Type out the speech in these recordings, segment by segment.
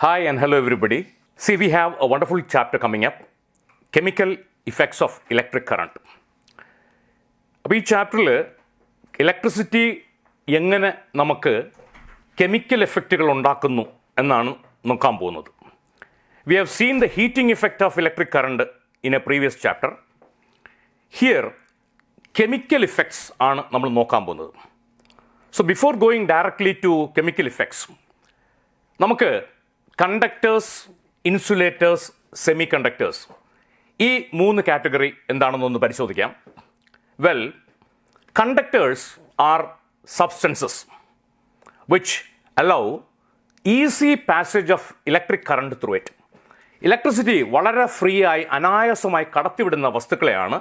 Hi and hello everybody. See, we have a wonderful chapter coming up, Chemical Effects of Electric Current. അപ്പോൾ ഈ ചാപ്റ്ററിൽ electricity എങ്ങനെ നമുക്ക് chemical എഫക്റ്റുകൾ ഉണ്ടാക്കുന്നു എന്നാണ് നോക്കാൻ പോകുന്നത്. We have seen the heating effect of electric current in a previous chapter. Here, chemical effects ആണ് നമ്മൾ നോക്കാൻ പോകുന്നത്. So before going directly to chemical effects, നമുക്ക് കണ്ടക്ടേഴ്സ്, ഇൻസുലേറ്റേഴ്സ്, സെമി കണ്ടക്ടേഴ്സ് ഈ മൂന്ന് കാറ്റഗറി എന്താണെന്നൊന്ന് പരിശോധിക്കാം. Well, conductors R substances which allow easy passage of electric current through it. Electricity വളരെ free ആയി അനായാസമായി കടത്തിവിടുന്ന വസ്തുക്കളെയാണ്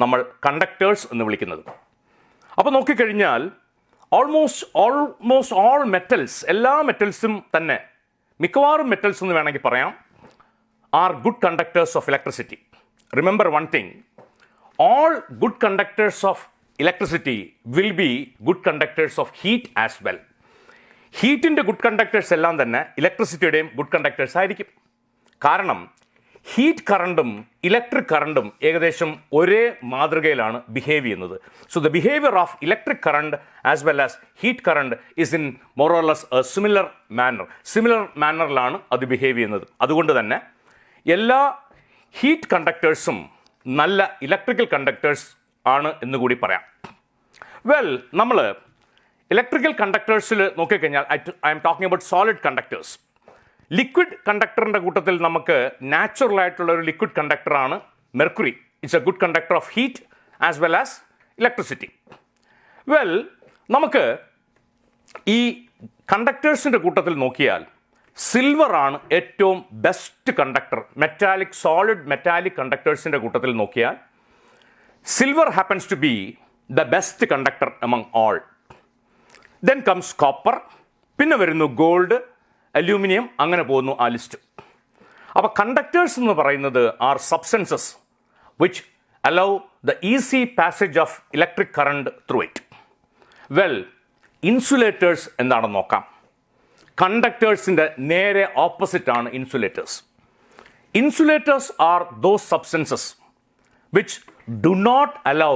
നമ്മൾ കണ്ടക്ടേഴ്സ് എന്ന് വിളിക്കുന്നത്. അപ്പോൾ നോക്കിക്കഴിഞ്ഞാൽ ഓൾമോസ്റ്റ് ഓൾ മെറ്റൽസ്, എല്ലാ മെറ്റൽസും തന്നെ, മിക്കവാറും മെറ്റൽസ് എന്ന് വേണമെങ്കിൽ പറയാം, R good conductors of electricity. Remember one thing, all good conductors of electricity will be good conductors of heat as well. ഹീറ്റിൻ്റെ ഗുഡ് കണ്ടക്ടേഴ്സ് എല്ലാം തന്നെ ഇലക്ട്രിസിറ്റിയുടെയും ഗുഡ് കണ്ടക്ടേഴ്സ് ആയിരിക്കും. കാരണം ഹീറ്റ് കറണ്ടും ഇലക്ട്രിക് കറണ്ടും ഏകദേശം ഒരേ മാതൃകയിലാണ് ബിഹേവ് ചെയ്യുന്നത്. So the behaviour of electric current as well as heat current is in more or less a similar മാനറിലാണ് അത് ബിഹേവ് ചെയ്യുന്നത്. അതുകൊണ്ട് തന്നെ എല്ലാ ഹീറ്റ് കണ്ടക്ടേഴ്സും നല്ല ഇലക്ട്രിക്കൽ കണ്ടക്ടേഴ്സ് ആണ് എന്ന് കൂടി പറയാം. വെൽ, നമ്മൾ ഇലക്ട്രിക്കൽ കണ്ടക്ടേഴ്സിൽ നോക്കിക്കഴിഞ്ഞാൽ I'm talking about solid conductors. Liquid കണ്ടക്ടറിൻ്റെ കൂട്ടത്തിൽ നമുക്ക് നാച്ചുറൽ ആയിട്ടുള്ള ഒരു ലിക്വിഡ് കണ്ടക്ടറാണ് mercury. It's a good conductor of heat as well as electricity. Well, നമുക്ക് ഈ കണ്ടക്ടേഴ്സിൻ്റെ കൂട്ടത്തിൽ നോക്കിയാൽ സിൽവർ ആണ് ഏറ്റവും ബെസ്റ്റ് കണ്ടക്ടർ. സോളിഡ് മെറ്റാലിക് കണ്ടക്ടേഴ്സിൻ്റെ കൂട്ടത്തിൽ നോക്കിയാൽ silver happens to be the best conductor among all. Then comes copper, പിന്നെ വരുന്നു ഗോൾഡ്, അലൂമിനിയം, അങ്ങനെ പോകുന്നു ആ ലിസ്റ്റ്. അപ്പോൾ കണ്ടക്ടേഴ്സ് എന്ന് പറയുന്നത് are substances which allow the easy passage of electric current through it. Well, insulators എന്താണെന്ന് നോക്കാം. കണ്ടക്ടേഴ്സിൻ്റെ നേരെ ഓപ്പോസിറ്റ് ആണ് insulators. Insulators are those substances which do not allow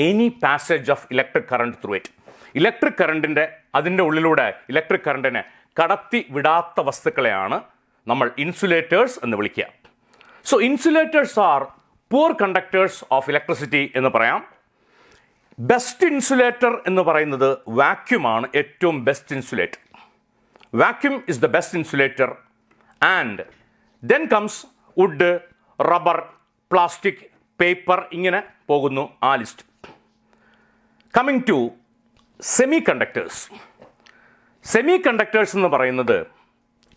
any passage of electric current through it. Electric കറണ്ടിൻ്റെ അതിൻ്റെ ഉള്ളിലൂടെ electric കറണ്ടിനെ കടത്തി വിടാത്ത വസ്തുക്കളെയാണ് നമ്മൾ ഇൻസുലേറ്റേഴ്സ് എന്ന് വിളിക്കുക. So insulators are poor conductors of electricity എന്ന് പറയാം. ബെസ്റ്റ് ഇൻസുലേറ്റർ എന്ന് പറയുന്നത് വാക്യൂമാണ് ഏറ്റവും best insulator. Vacuum is the best insulator, and then comes wood, rubber, plastic, paper, ഇങ്ങനെ പോകുന്നു ആ list. Coming to semiconductors. Semiconductors എന്ന് പറയുന്നത്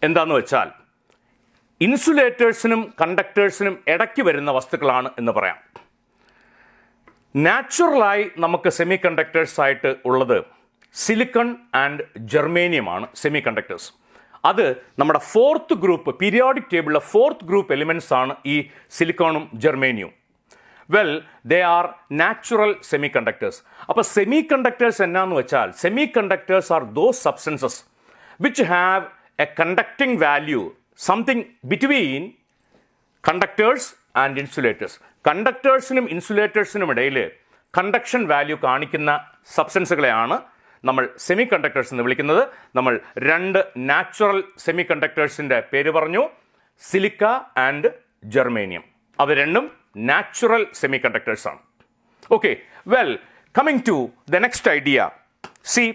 എന്താണെന്ന് വെച്ചാൽ ഇൻസുലേറ്റേഴ്സിനും കണ്ടക്ടേഴ്സിനും ഇടയ്ക്ക് വരുന്ന വസ്തുക്കളാണ് എന്ന് പറയാം. നാച്ചുറലായി നമുക്ക് സെമി കണ്ടക്ടേഴ്സ് ആയിട്ട് ഉള്ളത് സിലിക്കൺ ആൻഡ് ജെർമേനിയമാണ് സെമി കണ്ടക്ടേഴ്സ്. അത് നമ്മുടെ ഫോർത്ത് ഗ്രൂപ്പ്, പീരിയോഡിക് ടേബിളിലെ ഫോർത്ത് ഗ്രൂപ്പ് എലിമെൻറ്റ്സ് ആണ് ഈ സിലിക്കോണും ജെർമേനിയവും. Well, they are natural semiconductors. അപ്പോൾ സെമി കണ്ടക്ടേഴ്സ് എന്നാന്ന് വെച്ചാൽ semiconductors are those substances which have a conducting value something between conductors and insulators. കണ്ടക്ടേഴ്സിനും ഇൻസുലേറ്റേഴ്സിനും ഇടയിൽ കണ്ടക്ഷൻ വാല്യൂ കാണിക്കുന്ന സബ്സ്റ്റൻസുകളെയാണ് നമ്മൾ സെമി കണ്ടക്ടേഴ്സ് എന്ന് വിളിക്കുന്നത്. നമ്മൾ രണ്ട് നാച്ചുറൽ സെമി കണ്ടക്ടേഴ്സിൻ്റെ പേര് പറഞ്ഞു, സിലിക്ക ആൻഡ് ജെർമേനിയം. അവ രണ്ടും നാച്ചുറൽ സെമി കണ്ടക്ടേഴ്സ് ആണ്. Okay, well, coming to the next idea. See,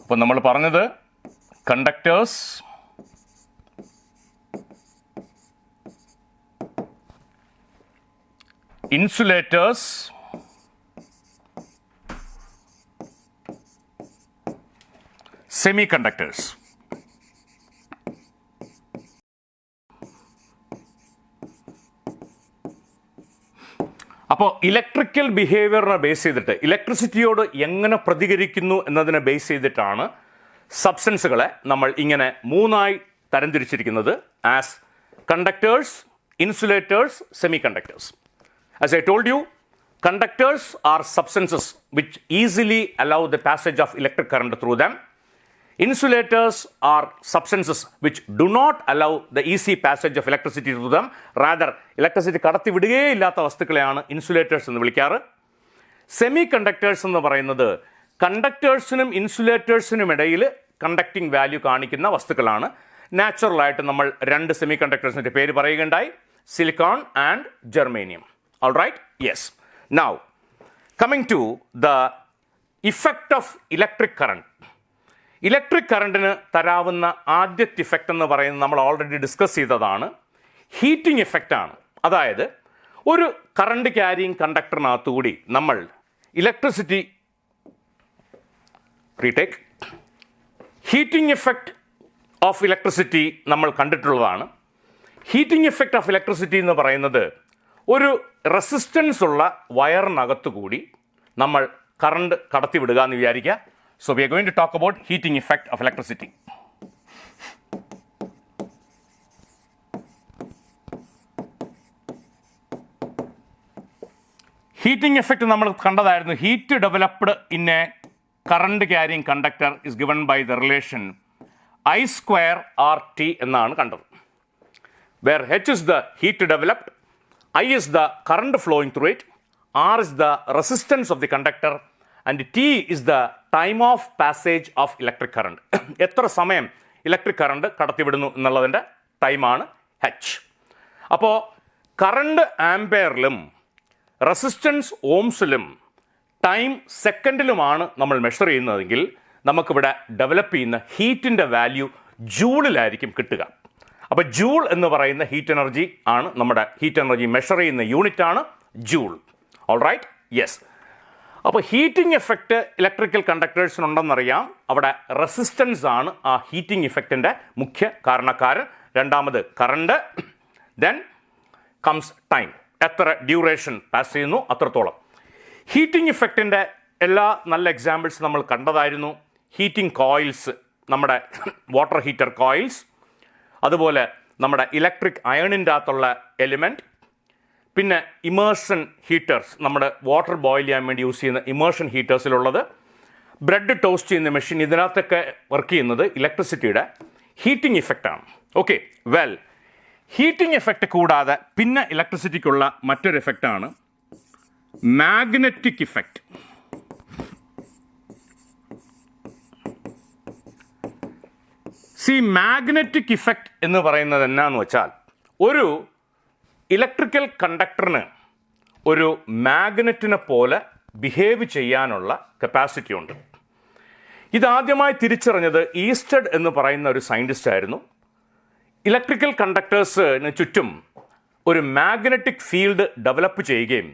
ഇപ്പം നമ്മൾ പറഞ്ഞത് കണ്ടക്ടേഴ്സ്, ഇൻസുലേറ്റേഴ്സ്, സെമി കണ്ടക്ടേഴ്സ്. അപ്പോൾ ഇലക്ട്രിക്കൽ ബിഹേവിയറിനെ ബേസ് ചെയ്തിട്ട്, ഇലക്ട്രിസിറ്റിയോട് എങ്ങനെ പ്രതികരിക്കുന്നു എന്നതിനെ ബേസ് ചെയ്തിട്ടാണ് സബ്സ്റ്റൻസുകളെ നമ്മൾ ഇങ്ങനെ മൂന്നായി തരംതിരിച്ചിരിക്കുന്നത്. As conductors, insulators, semiconductors. As I told you, conductors are substances which easily allow the passage of electric current through them. Insulators are substances which do not allow the easy passage of electricity to them. Rather, electricity കടത്തി വിടുകയില്ലാത്ത വസ്തുക്കളെയാണ് insulators എന്ന് വിളിക്കാറ്. Semi conductors എന്ന് പറയുന്നത് കണ്ടക്ടേഴ്സിനും ഇൻസുലേറ്റേഴ്സിനും ഇടയിൽ conducting value കാണിക്കുന്ന വസ്തുക്കളാണ്. നാച്ചുറലായിട്ട് നമ്മൾ രണ്ട് സെമി കണ്ടക്ടേഴ്സിൻ്റെ പേര് പറയുകയുണ്ടായി, silicon and germanium. All right, yes. Now coming to the effect of electric current. Electric കറണ്ടിന് തരാവുന്ന ആദ്യത്തെ ഇഫക്റ്റ് എന്ന് പറയുന്നത് നമ്മൾ ഓൾറെഡി ഡിസ്കസ് ചെയ്തതാണ്, ഹീറ്റിംഗ് ഇഫക്റ്റാണ്. അതായത് ഒരു കറണ്ട് ക്യാരിയിങ് കണ്ടക്ടറിനകത്തുകൂടി നമ്മൾ electricity retake heating effect of electricity നമ്മൾ കണ്ടിട്ടുള്ളതാണ്. ഹീറ്റിംഗ് ഇഫക്റ്റ് ഓഫ് ഇലക്ട്രിസിറ്റി എന്ന് പറയുന്നത് ഒരു റെസിസ്റ്റൻസ് ഉള്ള വയറിനകത്തുകൂടി നമ്മൾ കറണ്ട് കടത്തിവിടുക എന്ന് വിചാരിക്കുക. So we are going to talk about heating effect of electricity. Heating effect നമ്മൾ കണ്ടതായിരുന്നു. Heat developed in a current carrying conductor is given by the relation I square RT എന്നാണ് കണ്ടത്. Where H is the heat developed, I is the current flowing through it, R is the resistance of the conductor, and T is the time of passage of electric current. എത്ര സമയം electric current കടത്തിവിടുന്നു എന്നുള്ളതിൻ്റെ ടൈമാണ് H. അപ്പോൾ current ആംപെയറിലും resistance ഓംസിലും time സെക്കൻഡിലുമാണ് നമ്മൾ measure ചെയ്യുന്നതെങ്കിൽ നമുക്കിവിടെ develop ചെയ്യുന്ന ഹീറ്റിൻ്റെ value ജൂളിലായിരിക്കും കിട്ടുക. അപ്പോൾ ജൂൾ എന്ന് പറയുന്ന ഹീറ്റ് എനർജി ആണ്, നമ്മുടെ ഹീറ്റ് എനർജി മെഷർ ചെയ്യുന്ന യൂണിറ്റാണ് ജൂൾ. All right, yes. അപ്പോൾ ഹീറ്റിംഗ് എഫക്റ്റ് ഇലക്ട്രിക്കൽ കണ്ടക്ടേഴ്സിനുണ്ടെന്നറിയാം. അവിടെ റെസിസ്റ്റൻസ് ആണ് ആ ഹീറ്റിംഗ് ഇഫക്റ്റിൻ്റെ മുഖ്യ കാരണക്കാരൻ. രണ്ടാമത് കറണ്ട്, ദെൻ കംസ് ടൈം, എത്ര ഡ്യൂറേഷൻ പാസ് ചെയ്യുന്നു അത്രത്തോളം. ഹീറ്റിംഗ് ഇഫക്റ്റിൻ്റെ എല്ലാ നല്ല എക്സാമ്പിൾസ് നമ്മൾ കണ്ടതായിരുന്നു. ഹീറ്റിംഗ് കോയിൽസ്, നമ്മുടെ വാട്ടർ ഹീറ്റർ കോയിൽസ്, അതുപോലെ നമ്മുടെ ഇലക്ട്രിക് അയണിൻ്റെ അകത്തുള്ള എലിമെൻറ്റ്, പിന്നെ ഇമേഴ്ഷൻ ഹീറ്റേഴ്സ്, നമ്മുടെ വാട്ടർ ബോയിൽ ചെയ്യാൻ വേണ്ടി യൂസ് ചെയ്യുന്ന ഇമേഴ്ഷൻ ഹീറ്റേഴ്സിലുള്ളത്, ബ്രെഡ് ടോസ്റ്റ് ചെയ്യുന്ന മെഷീൻ, ഇതിനകത്തൊക്കെ വർക്ക് ചെയ്യുന്നത് ഇലക്ട്രിസിറ്റിയുടെ ഹീറ്റിംഗ് ഇഫക്റ്റാണ്. ഓക്കെ, വെൽ, ഹീറ്റിംഗ് എഫക്റ്റ് കൂടാതെ പിന്നെ ഇലക്ട്രിസിറ്റിക്കുള്ള മറ്റൊരു എഫക്റ്റാണ് മാഗ്നറ്റിക് ഇഫക്റ്റ്. മാഗ്നറ്റിക് ഇഫക്റ്റ് എന്ന് പറയുന്നത് എന്നാന്ന് വെച്ചാൽ, ഒരു ഇലക്ട്രിക്കൽ കണ്ടക്ടറിന് ഒരു മാഗ്നറ്റിനെ പോലെ ബിഹേവ് ചെയ്യാനുള്ള കപ്പാസിറ്റി ഉണ്ട്. ഇതാദ്യമായി തിരിച്ചറിഞ്ഞത് ഈസ്റ്റഡ് എന്ന് പറയുന്ന ഒരു സയൻറ്റിസ്റ്റ് ആയിരുന്നു. ഇലക്ട്രിക്കൽ കണ്ടക്ടേഴ്സിന് ചുറ്റും ഒരു മാഗ്നറ്റിക് ഫീൽഡ് ഡെവലപ്പ് ചെയ്യുകയും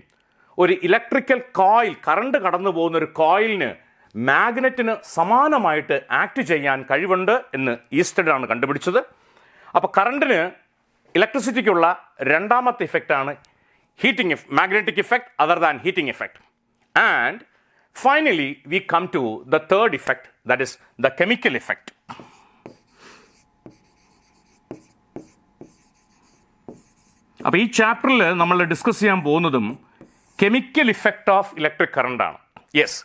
ഒരു ഇലക്ട്രിക്കൽ കോയിൽ, കറണ്ട് കടന്നു പോകുന്ന ഒരു കോയിലിന് മാഗ്നറ്റിന് സമാനമായിട്ട് ആക്ട് ചെയ്യാൻ കഴിവുണ്ട് എന്ന് ഈസ്റ്റഡാണ് കണ്ടുപിടിച്ചത്. അപ്പോൾ കറണ്ടിന് ഇലക്ട്രിസിറ്റിക്കുള്ള രണ്ടാമത്തെ ഇഫക്റ്റാണ് heating magnetic effect other than heating effect. And finally we come to the third effect, that is the chemical effect. അപ്പോൾ ഈ ചാപ്റ്ററിൽ നമ്മൾ ഡിസ്കസ് ചെയ്യാൻ പോകുന്നതും കെമിക്കൽ ഇഫക്റ്റ് ഓഫ് ഇലക്ട്രിക് കറണ്ടാണ്. Yes,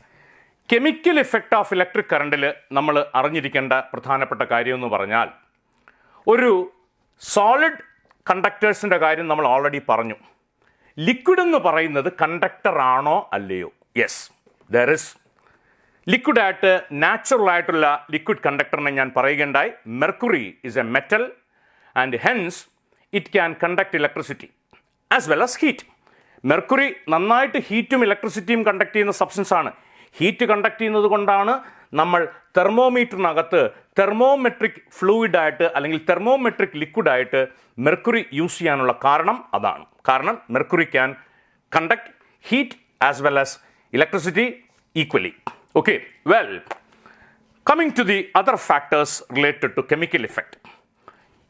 chemical effect of electric കറണ്ടിൽ നമ്മൾ അറിഞ്ഞിരിക്കേണ്ട പ്രധാനപ്പെട്ട കാര്യം എന്ന് പറഞ്ഞാൽ, ഒരു സോളിഡ് കണ്ടക്ടേഴ്സിൻ്റെ കാര്യം നമ്മൾ ഓൾറെഡി പറഞ്ഞു. ലിക്വിഡ് എന്ന് പറയുന്നത് കണ്ടക്ടർ ആണോ അല്ലയോ? യെസ്, ദർ ഇസ് ലിക്വിഡായിട്ട് നാച്ചുറലായിട്ടുള്ള ലിക്വിഡ് കണ്ടക്ടറിനെ ഞാൻ പറയുകയുണ്ടായി. Mercury is A metal and hence it can conduct electricity as well as heat. Mercury നന്നായിട്ട് ഹീറ്റും ഇലക്ട്രിസിറ്റിയും കണ്ടക്ട് ചെയ്യുന്ന സബ്സ്റ്റൻസ് ആണ്. ഹീറ്റ് കണ്ടക്ട് ചെയ്യുന്നത് കൊണ്ടാണ് നമ്മൾ തെർമോമീറ്ററിനകത്ത് തെർമോമെട്രിക് ഫ്ലൂയിഡായിട്ട് അല്ലെങ്കിൽ തെർമോമെട്രിക് ലിക്വിഡായിട്ട് മെർക്കുറി യൂസ് ചെയ്യാനുള്ള കാരണം അതാണ്. കാരണം mercury can conduct heat as well as electricity equally. Okay, well, coming to the other factors related to chemical effect.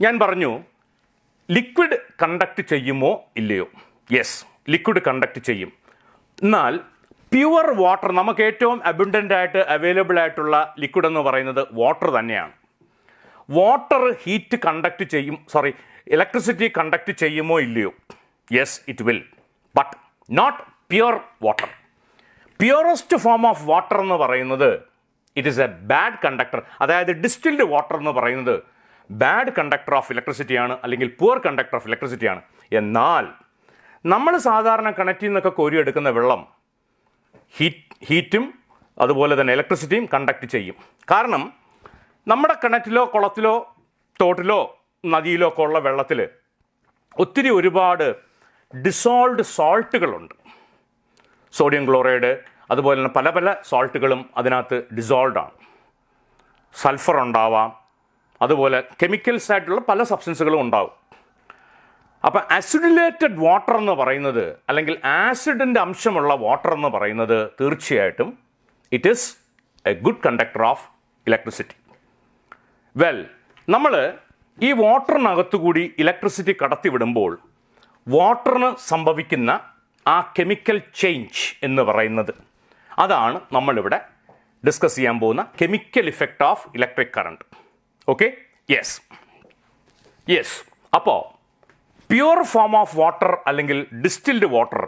ഞാൻ പറഞ്ഞു ലിക്വിഡ് കണ്ടക്ട് ചെയ്യുമോ ഇല്ലയോ? യെസ്, ലിക്വിഡ് കണ്ടക്ട് ചെയ്യും. എന്നാൽ പ്യുവർ വാട്ടർ, നമുക്ക് ഏറ്റവും അബുണ്ടൻ്റ് ആയിട്ട് അവൈലബിൾ ആയിട്ടുള്ള ലിക്വിഡ് എന്ന് പറയുന്നത് വാട്ടർ തന്നെയാണ്. വാട്ടർ ഹീറ്റ് കണ്ടക്ട് ചെയ്യും, ഇലക്ട്രിസിറ്റി കണ്ടക്ട് ചെയ്യുമോ ഇല്ലയോ? Yes, it will, but not pure water. Purest form of water എന്ന് പറയുന്നത് it is a bad conductor. അതായത് ഡിസ്റ്റിൽഡ് വാട്ടർ എന്ന് പറയുന്നത് ബാഡ് കണ്ടക്ടർ ഓഫ് ഇലക്ട്രിസിറ്റിയാണ്, അല്ലെങ്കിൽ പുവർ കണ്ടക്ടർ ഓഫ് ഇലക്ട്രിസിറ്റിയാണ്. എന്നാൽ നമ്മൾ സാധാരണ കിണറ്റിൽ നിന്നൊക്കെ കോരിയെടുക്കുന്ന വെള്ളം ഹീറ്റും അതുപോലെ തന്നെ ഇലക്ട്രിസിറ്റിയും കണ്ടക്ട് ചെയ്യും. കാരണം നമ്മുടെ കിണറ്റിലോ കുളത്തിലോ തോട്ടിലോ നദിയിലോ ഒക്കെ ഉള്ള വെള്ളത്തിൽ ഒത്തിരി ഒരുപാട് ഡിസോൾവ്ഡ് സോൾട്ടുകളുണ്ട്. സോഡിയം ക്ലോറൈഡ് അതുപോലെ തന്നെ പല പല സോൾട്ടുകളും അതിനകത്ത് ഡിസോൾവ്ഡ് ആണ്. സൾഫർ ഉണ്ടാവാം, അതുപോലെ കെമിക്കൽസ് ആയിട്ടുള്ള പല സബ്സ്റ്റൻസുകളും ഉണ്ടാവും. അപ്പം ആസിഡിലേറ്റഡ് വാട്ടർ എന്ന് പറയുന്നത്, അല്ലെങ്കിൽ ആസിഡിൻ്റെ അംശമുള്ള വാട്ടർ എന്ന് പറയുന്നത് തീർച്ചയായിട്ടും it is a good conductor of electricity. Well, നമ്മൾ ഈ വാട്ടറിനകത്തുകൂടി ഇലക്ട്രിസിറ്റി കടത്തിവിടുമ്പോൾ വാട്ടറിന് സംഭവിക്കുന്ന ആ കെമിക്കൽ ചേഞ്ച് എന്ന് പറയുന്നത്, അതാണ് നമ്മളിവിടെ ഡിസ്കസ് ചെയ്യാൻ പോകുന്ന chemical effect of electric current. Okay, yes. അപ്പോൾ പ്യുവർ ഫോം ഓഫ് വാട്ടർ അല്ലെങ്കിൽ distilled water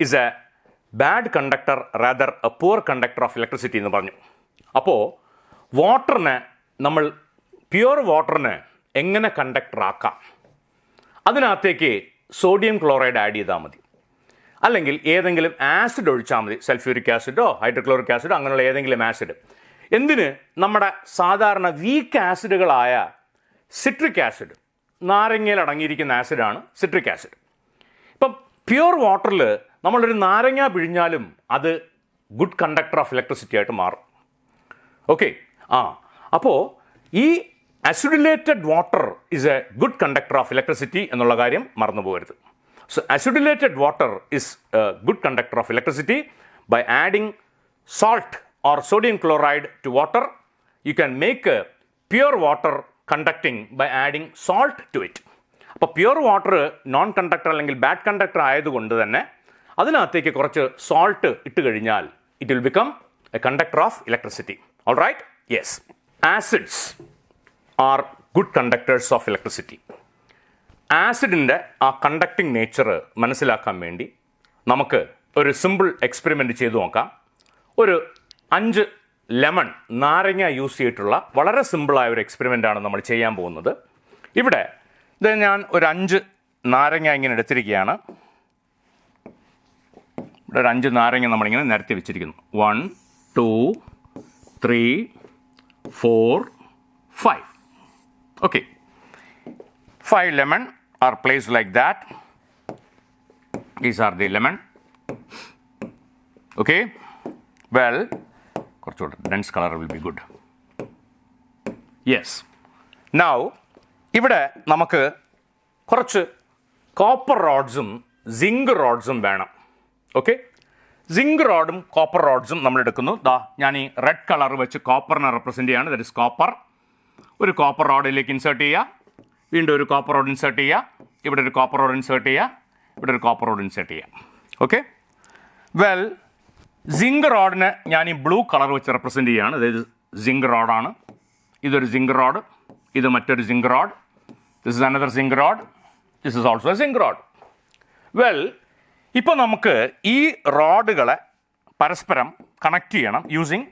is A bad conductor rather a poor conductor of electricity എന്ന് പറഞ്ഞു. അപ്പോൾ വാട്ടറിനെ നമ്മൾ പ്യുവർ വാട്ടറിനെ എങ്ങനെ കണ്ടക്ടർ ആക്കാം? അതിനകത്തേക്ക് സോഡിയം ക്ലോറൈഡ് ആഡ് ചെയ്താൽ മതി, അല്ലെങ്കിൽ ഏതെങ്കിലും ആസിഡ് ഒഴിച്ചാൽ മതി. സൾഫ്യൂരിക് ആസിഡോ ഹൈഡ്രോക്ലോറിക് ആസിഡോ അങ്ങനെയുള്ള ഏതെങ്കിലും ആസിഡ്. എന്തിന്? നമ്മുടെ സാധാരണ വീക്ക് ആസിഡുകളായ സിട്രിക് ആസിഡ്, നാരങ്ങയിൽ അടങ്ങിയിരിക്കുന്ന ആസിഡാണ് സിട്രിക് ആസിഡ്. ഇപ്പം പ്യുവർ വാട്ടറിൽ നമ്മളൊരു നാരങ്ങ പിഴിഞ്ഞാലും അത് ഗുഡ് കണ്ടക്ടർ ഓഫ് ഇലക്ട്രിസിറ്റി ആയിട്ട് മാറും. ഓക്കെ, അപ്പോൾ ഈ acidulated water is a good conductor of electricity എന്നുള്ള കാര്യം മറന്നു പോകരുത്. So acidified water is a good conductor of electricity. By adding salt or sodium chloride to water, you can make a pure water conducting by adding salt to it. അപ്പോൾ pure water non conductor അല്ലെങ്കിൽ bad conductor ആയതുകൊണ്ട് തന്നെ അതിനകത്തേക്ക് കുറച്ച് salt ഇട്ട് കഴിഞ്ഞാൽ it will become a conductor of electricity. All right, yes. Acids are good conductors of electricity. ആസിഡിൻ്റെ ആ കണ്ടക്ടിങ് നേച്ചർ മനസ്സിലാക്കാൻ വേണ്ടി നമുക്ക് ഒരു സിമ്പിൾ എക്സ്പെരിമെൻറ്റ് ചെയ്തു നോക്കാം. ഒരു 5 ലെമൺ, നാരങ്ങ യൂസ് ചെയ്തിട്ടുള്ള വളരെ സിമ്പിളായ ഒരു എക്സ്പെരിമെൻ്റാണ് നമ്മൾ ചെയ്യാൻ പോകുന്നത്. ഇവിടെ ഇത് ഞാൻ ഒരു 5 നാരങ്ങ ഇങ്ങനെ എടുത്തിരിക്കുകയാണ്. ഇവിടെ ഒരു 5 നാരങ്ങ നമ്മളിങ്ങനെ നിരത്തി വെച്ചിരിക്കുന്നു. 1 2 3 4 5. Okay, 5 lemon are placed like that. These are the lemon. Okay, well, കുറച്ചുകൂടെ dense color will be good. Yes. Now ഇവിടെ നമുക്ക് കുറച്ച് കോപ്പർ റോഡ്സും സിങ്ക് റോഡ്സും വേണം. ഓക്കെ, സിങ്ക് റോഡും കോപ്പർ റോഡ്സും നമ്മൾ എടുക്കുന്നു. ഞാൻ ഈ റെഡ് കളർ വെച്ച് കോപ്പറിനെ റെപ്രസെൻ്റ് ചെയ്യാണ്. That is copper. ഒരു കോപ്പർ റോഡിലേക്ക് ഇൻസേർട്ട് ചെയ്യുക, വീണ്ടും ഒരു കോപ്പർ റോഡ് ഇൻസേർട്ട് ചെയ്യുക, ഇവിടെ ഒരു കോപ്പർ റോഡ് ഇൻസേർട്ട് ചെയ്യുക, ഇവിടെ ഒരു കോപ്പർ റോഡ് ഇൻസേർട്ട് ചെയ്യുക. ഓക്കെ, വെൽ, സിങ്ക് റോഡിനെ ഞാൻ ഈ ബ്ലൂ കളർ വെച്ച് റെപ്രസെൻ്റ് ചെയ്യുകയാണ്. അതായത് സിങ്ക് റോഡാണ്. ഇതൊരു സിങ്ക് റോഡ്, ഇത് മറ്റൊരു zinc rod, this is another zinc rod, this is also a zinc rod. Well, ഇപ്പോൾ നമുക്ക് ഈ റോഡുകളെ പരസ്പരം കണക്ട് ചെയ്യണം യൂസിങ്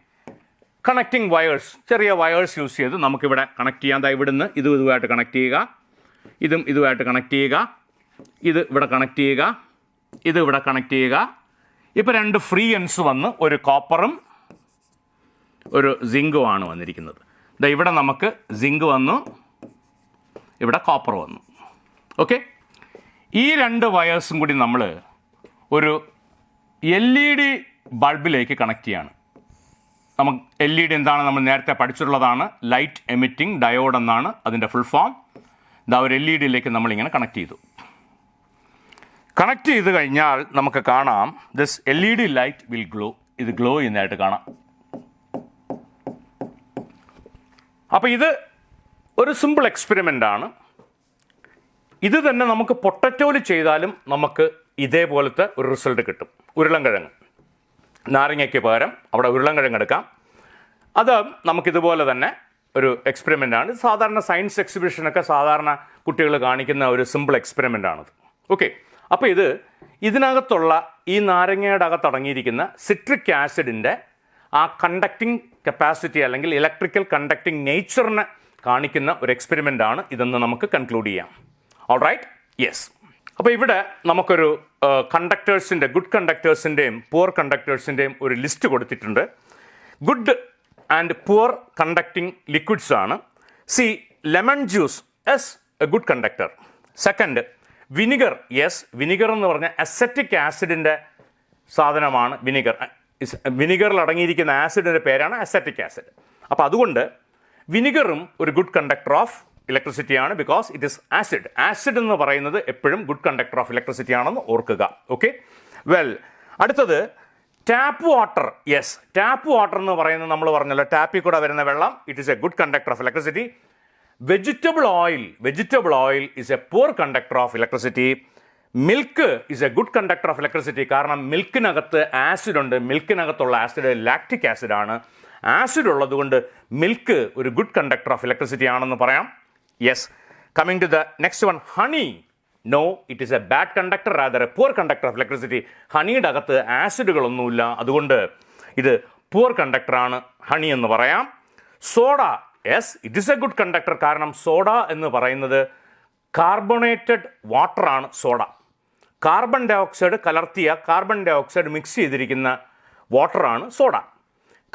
കണക്റ്റിംഗ് വയേഴ്സ്. ചെറിയ വയേഴ്സ് യൂസ് ചെയ്ത് നമുക്കിവിടെ കണക്ട് ചെയ്യാം. ഇവിടുന്ന് ഇതുമായിട്ട് കണക്ട് ചെയ്യുക, ഇതും ഇതുമായിട്ട് കണക്ട് ചെയ്യുക, ഇത് ഇവിടെ കണക്ട് ചെയ്യുക, ഇത് ഇവിടെ കണക്ട് ചെയ്യുക. ഇപ്പോൾ 2 ഫ്രീ എൻഡ്സ് വന്ന് ഒരു കോപ്പറും ഒരു സിങ്കുമാണ് വന്നിരിക്കുന്നത്. ഇവിടെ നമുക്ക് സിങ്ക് വന്നു, ഇവിടെ കോപ്പർ വന്നു. ഓക്കെ, ഈ 2 വയേഴ്സും കൂടി നമ്മൾ ഒരു LED ബൾബിലേക്ക് കണക്ട് ചെയ്യാണ്. നമുക്ക് LED എന്താണ് നമ്മൾ നേരത്തെ പഠിച്ചിട്ടുള്ളതാണ്. ലൈറ്റ് എമിറ്റിംഗ് ഡയോഡ് എന്നാണ് അതിൻ്റെ ഫുൾ ഫോം. ഒരു LED നമ്മളിങ്ങനെ കണക്ട് ചെയ്തു. കണക്ട് ചെയ്ത് കഴിഞ്ഞാൽ നമുക്ക് കാണാം this LED light will glow. ഇത് ഗ്ലോ ചെയ്യുന്നതായിട്ട് കാണാം. അപ്പോൾ ഇത് ഒരു സിമ്പിൾ എക്സ്പെരിമെൻ്റ് ആണ്. ഇത് തന്നെ നമുക്ക് പൊട്ടറ്റോയിൽ ചെയ്താലും നമുക്ക് ഇതേപോലത്തെ ഒരു റിസൾട്ട് കിട്ടും. ഉരുളൻകിഴങ്ങ്, നാരങ്ങയ്ക്ക് പകരം അവിടെ ഉരുളൻകിഴങ്ങ് എടുക്കാം. അത് നമുക്കിതുപോലെ തന്നെ ഒരു എക്സ്പെരിമെൻ്റ് ആണ്. സാധാരണ സയൻസ് എക്സിബിഷനൊക്കെ സാധാരണ കുട്ടികൾ കാണിക്കുന്ന ഒരു സിമ്പിൾ എക്സ്പെരിമെൻ്റ് ആണത്. ഓക്കെ, അപ്പോൾ ഇതിനകത്തുള്ള ഈ നാരങ്ങയുടെ അകത്ത് അടങ്ങിയിരിക്കുന്ന സിട്രിക് ആസിഡിൻ്റെ ആ കണ്ടക്റ്റിംഗ് കപ്പാസിറ്റി അല്ലെങ്കിൽ ഇലക്ട്രിക്കൽ കണ്ടക്ടിങ് നേച്ചറിനെ കാണിക്കുന്ന ഒരു എക്സ്പെരിമെൻ്റ് ആണ് ഇതെന്ന് നമുക്ക് കൺക്ലൂഡ് ചെയ്യാം. All right, yes. അപ്പോൾ ഇവിടെ നമുക്കൊരു കണ്ടക്ടേഴ്സിൻ്റെ, ഗുഡ് കണ്ടക്ടേഴ്സിൻ്റെയും പുവർ കണ്ടക്ടേഴ്സിൻ്റെയും ഒരു ലിസ്റ്റ് കൊടുത്തിട്ടുണ്ട്. Good and poor conducting liquids ആണ്. See, lemon juice is a good conductor. Second, vinegar. Yes, vinegar എന്ന് പറഞ്ഞാൽ അസറ്റിക് ആസിഡിൻ്റെ സാധനമാണ് വിനിഗർ. വിനിഗറിൽ അടങ്ങിയിരിക്കുന്ന ആസിഡിൻ്റെ പേരാണ് അസറ്റിക് ആസിഡ്. അപ്പോൾ അതുകൊണ്ട് വിനിഗറും ഒരു ഗുഡ് കണ്ടക്ടർ ഓഫ് ഇലക്ട്രിസിറ്റി ആണ്, because it is acid. Acid എന്ന് പറയുന്നത് എപ്പോഴും ഗുഡ് കണ്ടക്ടർ ഓഫ് ഇലക്ട്രിസിറ്റി ആണെന്ന് ഓർക്കുക. ഓക്കെ, വെൽ, അടുത്തത് tap water. Yes, tap water എന്ന് പറയുന്നത് നമ്മൾ പറഞ്ഞല്ലോ, ടാപ്പിൽ കൂടെ വരുന്ന വെള്ളം, it is a good conductor of electricity. Vegetable oil is A poor conductor of electricity. Milk is a good conductor of electricity, കാരണം മിൽക്കിനകത്ത് ആസിഡ് ഉണ്ട്. മിൽക്കിനകത്തുള്ള ആസിഡ് ലാക്റ്റിക് ആസിഡ് ആണ്. ആസിഡ് ഉള്ളതുകൊണ്ട് മിൽക്ക് ഒരു ഗുഡ് കണ്ടക്ടർ ഓഫ് ഇലക്ട്രിസിറ്റി ആണെന്ന് പറയാം. Yes, coming to the next one, honey. No, it is a bad conductor, rather a poor conductor of electricity. ഹണിയുടെ അകത്ത് ആസിഡുകളൊന്നുമില്ല, അതുകൊണ്ട് ഇത് പുവർ കണ്ടക്ടറാണ് ഹണി എന്ന് പറയാം. Soda. Yes, it is a good conductor, കാരണം സോഡ എന്ന് പറയുന്നത് കാർബണേറ്റഡ് വാട്ടറാണ് സോഡ. കാർബൺ ഡൈ ഓക്സൈഡ് കലർത്തിയ, കാർബൺ ഡൈ ഓക്സൈഡ് മിക്സ് ചെയ്തിരിക്കുന്ന വാട്ടറാണ് soda.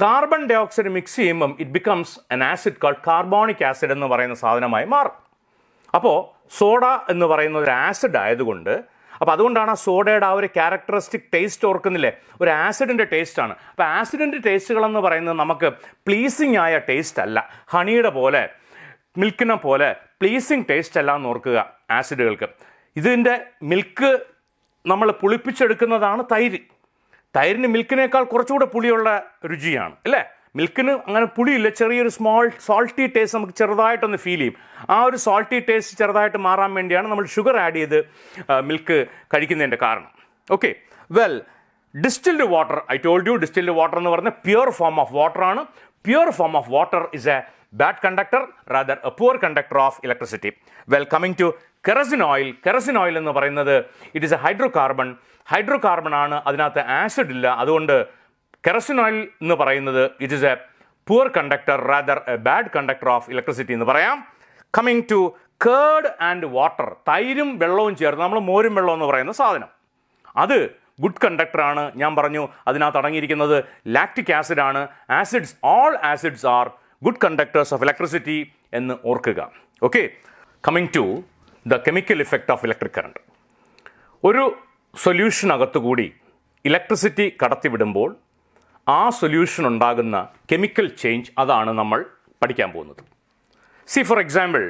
Carbon dioxide mix ചെയ്യുമ്പം it becomes an acid called carbonic acid എന്ന് പറയുന്ന സാധനമായി മാറും. അപ്പോൾ സോഡ എന്ന് പറയുന്ന ഒരു ആസിഡ് ആയതുകൊണ്ട്, അപ്പോൾ അതുകൊണ്ടാണ് ആ സോഡയുടെ ആ ഒരു ക്യാരക്ടറിസ്റ്റിക് ടേസ്റ്റ് ഓർക്കുന്നില്ലേ, ഒരു ആസിഡിൻ്റെ ടേസ്റ്റാണ്. അപ്പോൾ ആസിഡിൻ്റെ ടേസ്റ്റുകളെന്ന് പറയുന്നത് നമുക്ക് പ്ലീസിങ് ആയ ടേസ്റ്റ് അല്ല. ഹണിയുടെ പോലെ, മിൽക്കിനെ പോലെ പ്ലീസിങ് ടേസ്റ്റ് അല്ല എന്ന് ഓർക്കുക ആസിഡുകൾക്ക്. ഇതിൻ്റെ മിൽക്ക് നമ്മൾ പുളിപ്പിച്ചെടുക്കുന്നതാണ് തൈര്. തൈരിന് മിൽക്കിനേക്കാൾ കുറച്ചുകൂടെ പുളിയുള്ള രുചിയാണ് അല്ലേ. മിൽക്കിന് അങ്ങനെ പുളിയില്ല, ചെറിയൊരു സോൾട്ടി ടേസ്റ്റ് നമുക്ക് ചെറുതായിട്ടൊന്ന് ഫീൽ ചെയ്യും. ആ ഒരു സോൾട്ടി ടേസ്റ്റ് ചെറുതായിട്ട് മാറാൻ വേണ്ടിയാണ് നമ്മൾ ഷുഗർ ആഡ് ചെയ്ത് മിൽക്ക് കഴിക്കുന്നതിൻ്റെ കാരണം. Okay, well, distilled water. I told you, distilled water എന്ന് പറഞ്ഞാൽ പ്യുവർ ഫോം ഓഫ് വാട്ടറാണ്. Pure form of water is a bad conductor, rather a poor conductor of electricity. Well, coming to kerosene oil. Kerosene oil എന്ന് പറയുന്നത് it is a hydrocarbon. Hydrocarbon ആണ്, അതിനകത്ത് acid ഇല്ല. അതുകൊണ്ട് kerosene oil എന്ന് പറയുന്നത് it is a poor conductor, rather a bad conductor of electricity എന്ന് പറയാം. Coming to curd and water. തൈരും വെള്ളവും ചേർന്ന് നമ്മൾ മോരും വെള്ളം എന്ന് പറയുന്ന സാധനം, അത് ഗുഡ് കണ്ടക്ടറാണ്. ഞാൻ പറഞ്ഞു അതിനകത്ത് അടങ്ങിയിരിക്കുന്നത് ലാക്റ്റിക് ആസിഡ് ആണ്. Acids, all acids are good conductors of electricity എന്ന് ഓർക്കുക. Okay, coming to the chemical effect of electric current. ഒരു സൊല്യൂഷനകത്തുകൂടി ഇലക്ട്രിസിറ്റി കടത്തിവിടുമ്പോൾ ആ സൊല്യൂഷൻ ഉണ്ടാകുന്ന കെമിക്കൽ ചേഞ്ച്, അതാണ് നമ്മൾ പഠിക്കാൻ പോകുന്നത്. സി, ഫോർ എക്സാമ്പിൾ,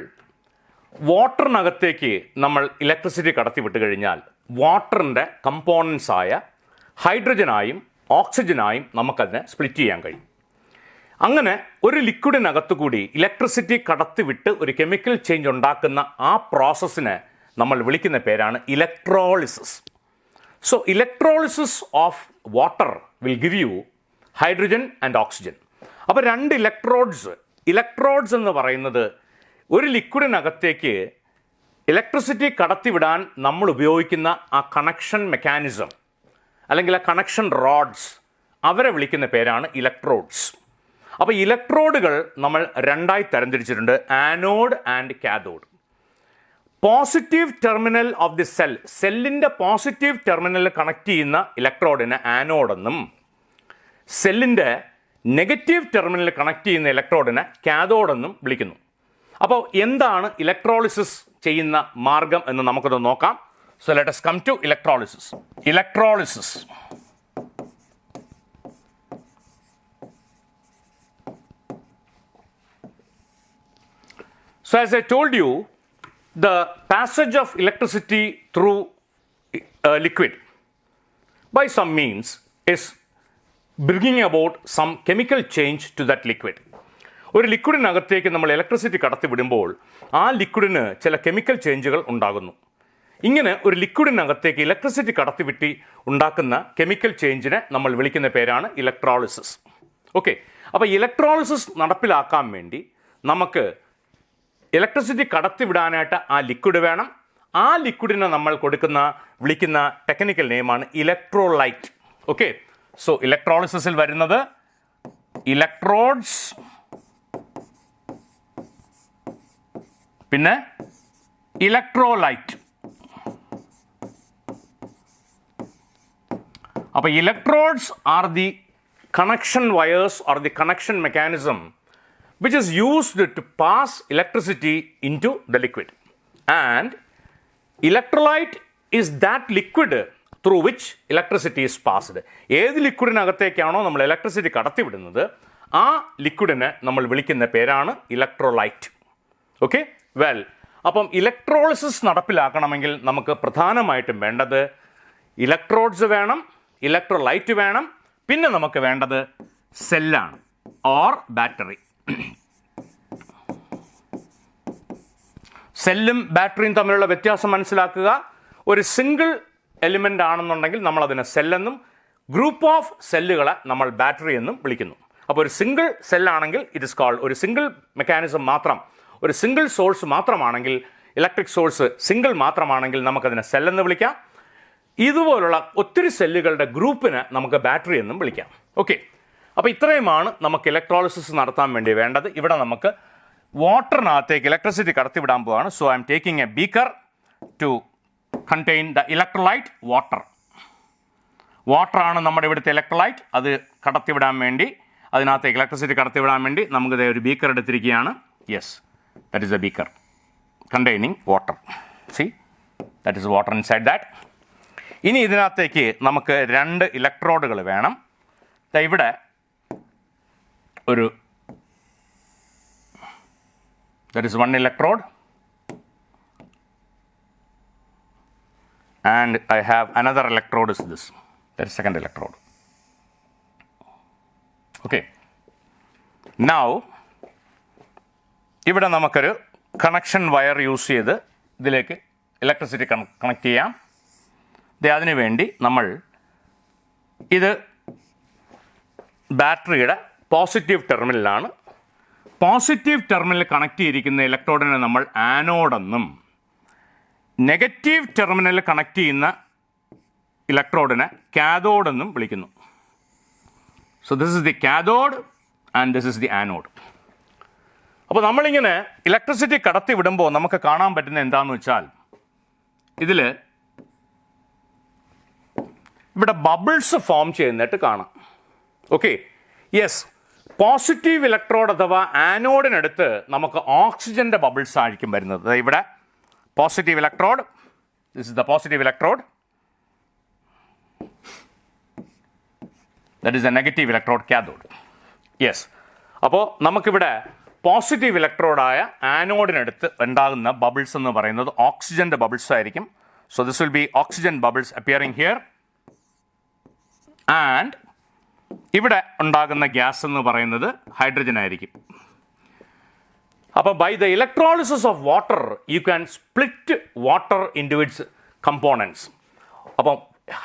വാട്ടറിനകത്തേക്ക് നമ്മൾ ഇലക്ട്രിസിറ്റി കടത്തിവിട്ട് കഴിഞ്ഞാൽ വാട്ടറിൻ്റെ കമ്പോണൻസ് ആയ ഹൈഡ്രജനായും ഓക്സിജനായും നമുക്കതിനെ സ്പ്ലിറ്റ് ചെയ്യാൻ കഴിയും. അങ്ങനെ ഒരു ലിക്വിഡിനകത്തു കൂടി ഇലക്ട്രിസിറ്റി കടത്തിവിട്ട് ഒരു കെമിക്കൽ ചേഞ്ച് ഉണ്ടാക്കുന്ന ആ പ്രോസസ്സിനെ നമ്മൾ വിളിക്കുന്ന പേരാണ് electrolysis. So electrolysis of water will give you hydrogen and oxygen. അപ്പോൾ രണ്ട് ഇലക്ട്രോഡ്സ് എന്ന് പറയുന്നത് ഒരു ലിക്വിഡിനകത്തേക്ക് ഇലക്ട്രിസിറ്റി കടത്തിവിടാൻ നമ്മൾ ഉപയോഗിക്കുന്ന ആ കണക്ഷൻ മെക്കാനിസം അല്ലെങ്കിൽ ആ കണക്ഷൻ റോഡ്സ്, അവരെ വിളിക്കുന്ന പേരാണ് ഇലക്ട്രോഡ്സ്. അപ്പോൾ ഇലക്ട്രോഡുകൾ നമ്മൾ രണ്ടായി തരംതിരിച്ചിട്ടുണ്ട്, anode and cathode. Positive terminal of the സെല്ലിൻ്റെ പോസിറ്റീവ് ടെർമിനലിൽ കണക്ട് ചെയ്യുന്ന ഇലക്ട്രോഡിനെ ആനോഡെന്നും സെല്ലിൻ്റെ നെഗറ്റീവ് ടെർമിനലിൽ കണക്ട് ചെയ്യുന്ന ഇലക്ട്രോഡിനെ കാഥോഡെന്നും വിളിക്കുന്നു. അപ്പോൾ എന്താണ് ഇലക്ട്രോളിസിസ് ചെയ്യുന്ന മാർഗം എന്ന് നമുക്കൊന്ന് നോക്കാം. So let us come to electrolysis. So as I told you, the passage of electricity through a liquid by some means is bringing about some chemical change to that liquid. ഒരു ലിക്വിഡിനകത്തേക്ക് നമ്മൾ electricity കടത്തിവിടുമ്പോൾ ആ ലിക്വിഡിന് ചില chemical ചേഞ്ചുകൾ ഉണ്ടാകുന്നു. ഇങ്ങനെ ഒരു ലിക്വിഡിനകത്തേക്ക് electricity കടത്തിവിട്ടി ഉണ്ടാക്കുന്ന chemical ചേഞ്ചിനെ നമ്മൾ വിളിക്കുന്ന പേരാണ് ഇലക്ട്രോളിസിസ്. ഓക്കെ, അപ്പോൾ ഇലക്ട്രോളിസിസ് നടപ്പിലാക്കാൻ വേണ്ടി നമുക്ക് ഇലക്ട്രിസിറ്റി കടത്തിവിടാനായിട്ട് ആ ലിക്വിഡ് വേണം. ആ ലിക്വിഡിനെ നമ്മൾ വിളിക്കുന്ന ടെക്നിക്കൽ നെയിമാണ് ഇലക്ട്രോലൈറ്റ്. ഓക്കെ, സോ ഇലക്ട്രോളിസിസിൽ വരുന്നത് ഇലക്ട്രോഡ്സ്, പിന്നെ ഇലക്ട്രോലൈറ്റ്. അപ്പോൾ electrodes are the connection wires or the connection mechanism which is used to pass electricity into the liquid, and electrolyte is that liquid through which electricity is passed. ഏത് ലിക്വിഡിനകത്തേക്കാണോ നമ്മൾ electricity കടത്തിവിടുന്നത് ആ ലിക്വിഡിനെ നമ്മൾ വിളിക്കുന്ന പേരാണ് electrolyte. Okay, well, അപ്പം electrolysis നടപ്പിലാക്കണമെങ്കിൽ നമുക്ക് പ്രധാനമായിട്ടും വേണ്ടത് ഇലക്ട്രോഡ്സ് വേണം, ഇലക്ട്രോലൈറ്റ് വേണം, പിന്നെ നമുക്ക് വേണ്ടത് സെല്ലാണ് ഓർ ബാറ്ററി. സെല്ലും ബാറ്ററിയും തമ്മിലുള്ള വ്യത്യാസം മനസ്സിലാക്കുക. ഒരു സിംഗിൾ എലിമെൻ്റ് ആണെന്നുണ്ടെങ്കിൽ നമ്മൾ അതിനെ സെല്ലെന്നും ഗ്രൂപ്പ് ഓഫ് സെല്ലുകളെ നമ്മൾ ബാറ്ററി എന്നും വിളിക്കുന്നു. അപ്പോൾ ഒരു സിംഗിൾ സെല്ലാണെങ്കിൽ ഇറ്റ് ഇസ് കോൾഡ്, ഒരു സിംഗിൾ മെക്കാനിസം മാത്രം, ഒരു സിംഗിൾ സോഴ്സ് മാത്രമാണെങ്കിൽ, ഇലക്ട്രിക് സോഴ്സ് സിംഗിൾ മാത്രമാണെങ്കിൽ നമുക്കതിനെ സെല്ലെന്ന് വിളിക്കാം. ഇതുപോലുള്ള ഒത്തിരി സെല്ലുകളുടെ ഗ്രൂപ്പിന് നമുക്ക് ബാറ്ററി എന്നും വിളിക്കാം. ഓക്കെ, അപ്പോൾ ഇത്രയുമാണ് നമുക്ക് ഇലക്ട്രോളിസിസ് നടത്താൻ വേണ്ടി വേണ്ടത്. ഇവിടെ നമുക്ക് വാട്ടറിനകത്തേക്ക് ഇലക്ട്രിസിറ്റി കടത്തിവിടാൻ പോവാണ്. So I'm taking a beaker to contain the electrolyte water. വാട്ടറാണ് നമ്മുടെ ഇവിടുത്തെ ഇലക്ട്രോലൈറ്റ്. അത് കടത്തിവിടാൻ വേണ്ടി, അതിനകത്തേക്ക് ഇലക്ട്രിസിറ്റി കടത്തിവിടാൻ വേണ്ടി നമുക്ക് ഒരു ബീക്കർ എടുത്തിരിക്കുകയാണ്. Yes, that is a beaker containing water. See, that is water inside that. ഇനി ഇതിനകത്തേക്ക് നമുക്ക് 2 ഇലക്ട്രോഡുകൾ വേണം. ഇവിടെ ഒരു that is 1 electrode and I have another electrode is this, that is second electrode. Okay, now ഇവിടെ നമുക്കൊരു കണക്ഷൻ വയർ യൂസ് ചെയ്ത് ഇതിലേക്ക് ഇലക്ട്രിസിറ്റി കണക്ട് ചെയ്യാം. അതിനു വേണ്ടി നമ്മൾ ഇത് ബാറ്ററിയുടെ പോസിറ്റീവ് ടെർമിനലാണ്. പോസിറ്റീവ് ടെർമിനൽ കണക്ട് ചെയ്തിരിക്കുന്ന ഇലക്ട്രോഡിനെ നമ്മൾ ആനോഡെന്നും, നെഗറ്റീവ് ടെർമിനൽ കണക്ട് ചെയ്യുന്ന ഇലക്ട്രോഡിനെ കാഥോഡെന്നും വിളിക്കുന്നു. So this is the cathode and this is the anode. അപ്പോൾ നമ്മളിങ്ങനെ ഇലക്ട്രിസിറ്റി കടത്തി വിടുമ്പോൾ നമുക്ക് കാണാൻ പറ്റുന്ന എന്താണെന്ന് വെച്ചാൽ, ഇതിൽ ഇവിടെ ബബിൾസ് ഫോം ചെയ്യുന്നതായിട്ട് കാണാം. ഓക്കെ, യെസ്, പോസിറ്റീവ് ഇലക്ട്രോഡ് അഥവാ ആനോഡിനടുത്ത് നമുക്ക് ഓക്സിജൻ്റെ ബബിൾസ് ആയിരിക്കും വരുന്നത്. ഇവിടെ positive electrode, this is the positive electrode, that is the negative electrode, cathode. Yes, അപ്പോൾ നമുക്കിവിടെ പോസിറ്റീവ് ഇലക്ട്രോഡായ ആനോഡിനടുത്ത് ഉണ്ടാകുന്ന ബബിൾസ് എന്ന് പറയുന്നത് ഓക്സിജൻ്റെ ബബിൾസ് ആയിരിക്കും. So this will be oxygen bubbles appearing here. And ഇവിടെ ഉണ്ടാകുന്ന ഗ്യാസ് എന്ന് പറയുന്നത് ഹൈഡ്രജൻ ആയിരിക്കും. അപ്പോൾ by the electrolysis of water you can split water into its components. അപ്പം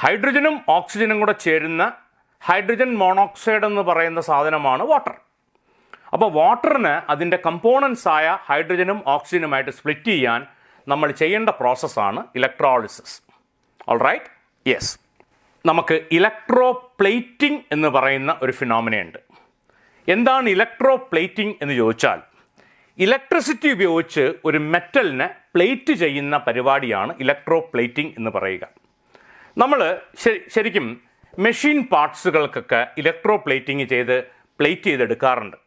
ഹൈഡ്രജനും ഓക്സിജനും കൂടെ ചേരുന്ന ഹൈഡ്രജൻ മോണോക്സൈഡ് എന്ന് പറയുന്ന സാധനമാണ് വാട്ടർ. അപ്പോൾ വാട്ടറിന് അതിൻ്റെ കമ്പോണൻസ് ആയ ഹൈഡ്രജനും ഓക്സിജനുമായിട്ട് സ്പ്ലിറ്റ് ചെയ്യാൻ നമ്മൾ ചെയ്യേണ്ട പ്രോസസ്സാണ് ഇലക്ട്രോളിസിസ്. All right, yes. നമുക്ക് ഇലക്ട്രോപ്ലേറ്റിംഗ് എന്ന് പറയുന്ന ഒരു ഫിനോമിനയുണ്ട്. എന്താണ് ഇലക്ട്രോപ്ലേറ്റിംഗ് എന്ന് ചോദിച്ചാൽ, ഇലക്ട്രിസിറ്റി ഉപയോഗിച്ച് ഒരു മെറ്റലിനെ പ്ലേറ്റ് ചെയ്യുന്ന പരിപാടിയാണ് ഇലക്ട്രോപ്ലേറ്റിംഗ് എന്ന് പറയുക. നമ്മൾ ശരിക്കും മെഷീൻ പാർട്സുകൾക്കൊക്കെ ഇലക്ട്രോപ്ലേറ്റിംഗ് ചെയ്ത് പ്ലേറ്റ് ചെയ്തെടുക്കാറുണ്ട്.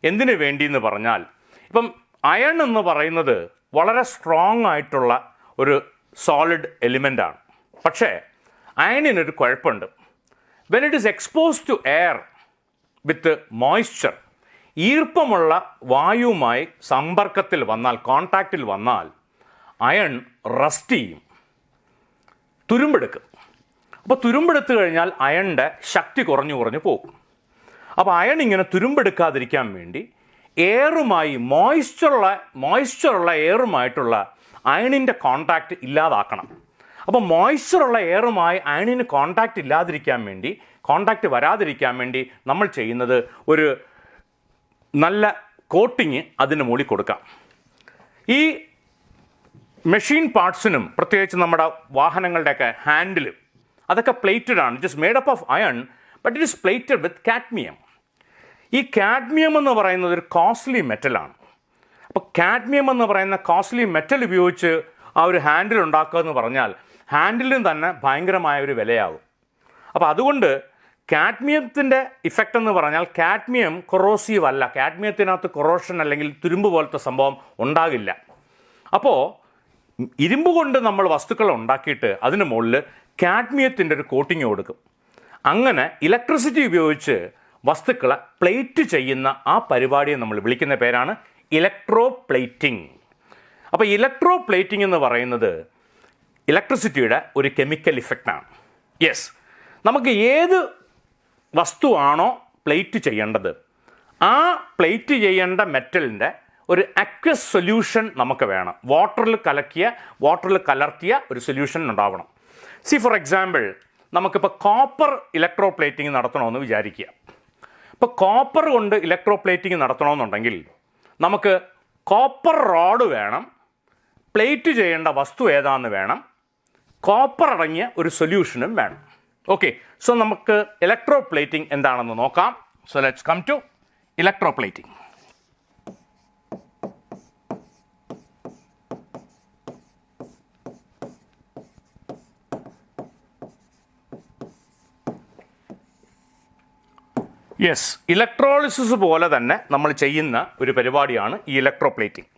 എന്തിനു വേണ്ടി എന്ന് പറഞ്ഞാൽ, ഇപ്പം അയൺ എന്ന് പറയുന്നത് വളരെ സ്ട്രോങ് ആയിട്ടുള്ള ഒരു സോളിഡ് എലിമെൻ്റാണ്. പക്ഷേ അയണിനൊരു കുഴപ്പമുണ്ട്. When it is exposed to air with moisture, ഈർപ്പമുള്ള വായുവുമായി സമ്പർക്കത്തിൽ വന്നാൽ, കോൺടാക്റ്റിൽ വന്നാൽ അയൺ റസ്റ്റ് ചെയ്യും, തുരുമ്പെടുക്കും. അപ്പോൾ തുരുമ്പെടുത്തു കഴിഞ്ഞാൽ അയണിൻ്റെ ശക്തി കുറഞ്ഞു പോകും. അപ്പോൾ അയൺ ഇങ്ങനെ തുരുമ്പെടുക്കാതിരിക്കാൻ വേണ്ടി എയറുമായി മോയ്സ്ചറുള്ള എയറുമായിട്ടുള്ള അയണിൻ്റെ കോൺടാക്റ്റ് ഇല്ലാതാക്കണം. അപ്പോൾ മോയ്സ്ചറുള്ള എയറുമായി അയണിന് കോൺടാക്റ്റ് ഇല്ലാതിരിക്കാൻ വേണ്ടി, കോൺടാക്റ്റ് വരാതിരിക്കാൻ വേണ്ടി നമ്മൾ ചെയ്യുന്നത് ഒരു നല്ല കോട്ടിങ് അതിന് മുകളിൽ കൊടുക്കാം. ഈ മെഷീൻ പാർട്സിനും പ്രത്യേകിച്ച് നമ്മുടെ വാഹനങ്ങളുടെയൊക്കെ ഹാൻഡിൽ അതൊക്കെ പ്ലേറ്റഡ് ആണ്. It is made up of iron but it is plated with cadmium. ഈ കാഡ്മിയം എന്ന് പറയുന്നത് ഒരു കോസ്റ്റ്ലി മെറ്റലാണ്. അപ്പോൾ കാഡ്മിയം എന്ന് പറയുന്ന കോസ്റ്റ്ലി മെറ്റൽ ഉപയോഗിച്ച് ആ ഒരു ഹാൻഡിൽ ഉണ്ടാക്കുക എന്ന് പറഞ്ഞാൽ ഹാൻഡിലിന് തന്നെ ഭയങ്കരമായ ഒരു വിലയാകും. അപ്പോൾ അതുകൊണ്ട് കാഡ്മിയത്തിൻ്റെ ഇഫക്റ്റ് എന്ന് പറഞ്ഞാൽ കാഡ്മിയം കൊറോസീവ് അല്ല, കാഡ്മിയത്തിനകത്ത് കൊറോഷൻ അല്ലെങ്കിൽ തുരുമ്പ് പോലത്തെ സംഭവം ഉണ്ടാകില്ല. അപ്പോൾ ഇരുമ്പ് കൊണ്ട് നമ്മൾ വസ്തുക്കൾ ഉണ്ടാക്കിയിട്ട് അതിന് മുകളിൽ കാഡ്മിയത്തിൻ്റെ ഒരു കോട്ടിങ് കൊടുക്കും. അങ്ങനെ ഇലക്ട്രിസിറ്റി ഉപയോഗിച്ച് വസ്തുക്കളെ പ്ലേറ്റ് ചെയ്യുന്ന ആ പരിപാടിയെ നമ്മൾ വിളിക്കുന്ന പേരാണ് ഇലക്ട്രോപ്ലേറ്റിംഗ്. അപ്പോൾ ഇലക്ട്രോപ്ലേറ്റിംഗ് എന്ന് പറയുന്നത് ഇലക്ട്രിസിറ്റിയുടെ ഒരു കെമിക്കൽ ഇഫക്റ്റാണ്. യെസ്, നമുക്ക് ഏത് വസ്തുവാണോ പ്ലേറ്റ് ചെയ്യേണ്ടത് ആ പ്ലേറ്റ് ചെയ്യേണ്ട മെറ്റലിൻ്റെ ഒരു അക്വസ് സൊല്യൂഷൻ നമുക്ക് വേണം. വാട്ടറിൽ കലർത്തിയ ഒരു സൊല്യൂഷൻ ഉണ്ടാവണം. ഫോർ എക്സാമ്പിൾ, നമുക്കിപ്പോൾ കോപ്പർ ഇലക്ട്രോപ്ലേറ്റിംഗ് നടത്തണമെന്ന് വിചാരിക്കുക. ഇപ്പോൾ കോപ്പർ കൊണ്ട് ഇലക്ട്രോപ്ലേറ്റിംഗ് നടത്തണമെന്നുണ്ടെങ്കിൽ നമുക്ക് കോപ്പർ റോഡ് വേണം, പ്ലേറ്റ് ചെയ്യേണ്ട വസ്തു ഏതാണെന്ന് വേണം, കോപ്പർ അടങ്ങിയ ഒരു സൊല്യൂഷനും വേണം. ഓക്കെ, സോ നമുക്ക് ഇലക്ട്രോപ്ലേറ്റിംഗ് എന്താണെന്ന് നോക്കാം. So let's come to electroplating. Yes, electrolysis പോലെ തന്നെ നമ്മൾ ചെയ്യുന്ന ഒരു പരിപാടിയാണ് ഈ ഇലക്ട്രോപ്ലേറ്റിംഗ്.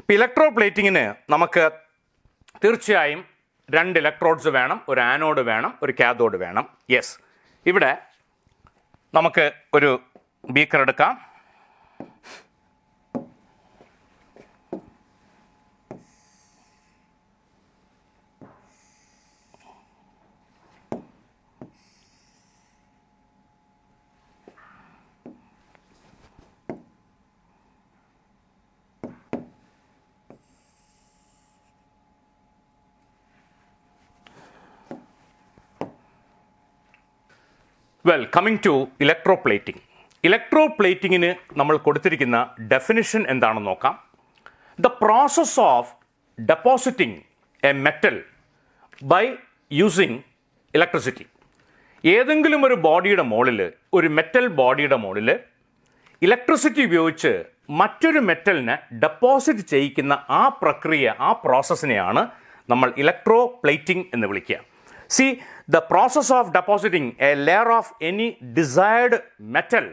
ഇപ്പോൾ ഇലക്ട്രോപ്ലേറ്റിങ്ങിന് നമുക്ക് തീർച്ചയായും 2 ഇലക്ട്രോഡ്സ് വേണം, ഒരു ആനോഡ് വേണം, ഒരു കാഥോഡ് വേണം. യെസ്, ഇവിടെ നമുക്ക് ഒരു ബീക്കർ എടുക്കാം. Well, coming to electroplating. ഇലക്ട്രോപ്ലേറ്റിങ്ങിന് നമ്മൾ കൊടുത്തിരിക്കുന്ന ഡെഫിനിഷൻ എന്താണെന്ന് നോക്കാം. The process of depositing a metal by using electricity. ഏതെങ്കിലും ഒരു ബോഡിയുടെ മുകളിൽ, ഒരു മെറ്റൽ ബോഡിയുടെ മുകളിൽ ഇലക്ട്രിസിറ്റി ഉപയോഗിച്ച് മറ്റൊരു മെറ്റലിനെ ഡെപ്പോസിറ്റ് ചെയ്യിക്കുന്ന ആ പ്രക്രിയ, ആ പ്രോസസ്സിനെയാണ് നമ്മൾ ഇലക്ട്രോപ്ലേറ്റിംഗ് എന്ന് വിളിക്കുക. See, the process of depositing a layer of any desired metal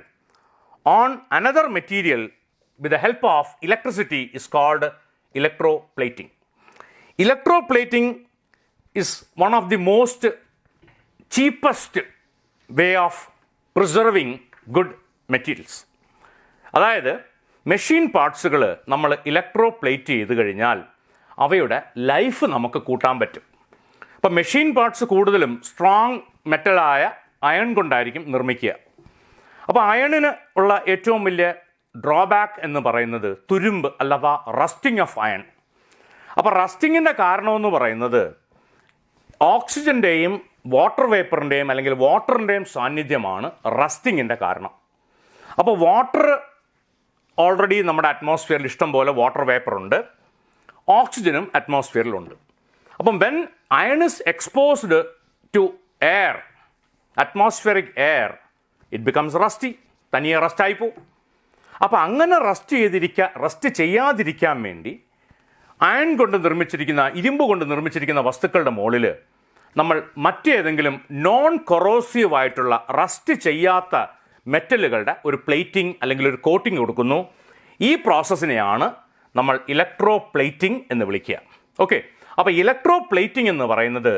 on another material with the help of electricity is called electroplating. Electroplating is one of the most cheapest way of preserving good materials. അതായത് machine പാർട്സുകൾ നമ്മൾ electroplate ചെയ്ത് കഴിഞ്ഞാൽ അവയുടെ life നമുക്ക് കൂട്ടാൻ പറ്റും. അപ്പോൾ machine parts കൂടുതലും സ്ട്രോങ് മെറ്റലായ അയൺ കൊണ്ടായിരിക്കും നിർമ്മിക്കുക. അപ്പോൾ അയണിന് ഉള്ള ഏറ്റവും വലിയ ഡ്രോബാക്ക് എന്ന് പറയുന്നത് തുരുമ്പ് അഥവാ റസ്റ്റിംഗ് ഓഫ് അയൺ. അപ്പോൾ റസ്റ്റിങ്ങിൻ്റെ കാരണമെന്ന് പറയുന്നത് ഓക്സിജൻ്റെയും വാട്ടർ വേപ്പറിൻ്റെയും അല്ലെങ്കിൽ വാട്ടറിൻ്റെയും സാന്നിധ്യമാണ് റസ്റ്റിങ്ങിൻ്റെ കാരണം. അപ്പോൾ വാട്ടർ ഓൾറെഡി നമ്മുടെ അറ്റ്മോസ്ഫിയറിൽ ഇഷ്ടം പോലെ വാട്ടർ വേപ്പറുണ്ട്, ഓക്സിജനും അറ്റ്മോസ്ഫിയറിലുണ്ട്. അപ്പം when iron is exposed to air, atmospheric air, it becomes rusty, തനിയെ റസ്റ്റായി പോകും. അപ്പോൾ അങ്ങനെ റസ്റ്റ് ചെയ്യാതിരിക്കാൻ വേണ്ടി അയൺ കൊണ്ട് നിർമ്മിച്ചിരിക്കുന്ന, ഇരുമ്പ് കൊണ്ട് നിർമ്മിച്ചിരിക്കുന്ന വസ്തുക്കളുടെ മുകളിൽ നമ്മൾ മറ്റേതെങ്കിലും നോൺ കൊറോസീവ് ആയിട്ടുള്ള റസ്റ്റ് ചെയ്യാത്ത മെറ്റലുകളുടെ ഒരു പ്ലേറ്റിംഗ് അല്ലെങ്കിൽ ഒരു കോട്ടിംഗ് കൊടുക്കുന്നു. ഈ പ്രോസസ്സിനെയാണ് നമ്മൾ ഇലക്ട്രോപ്ലേറ്റിംഗ് എന്ന് വിളിക്കുക. ഓക്കെ, അപ്പോൾ ഇലക്ട്രോപ്ലേറ്റിംഗ് എന്ന് പറയുന്നത്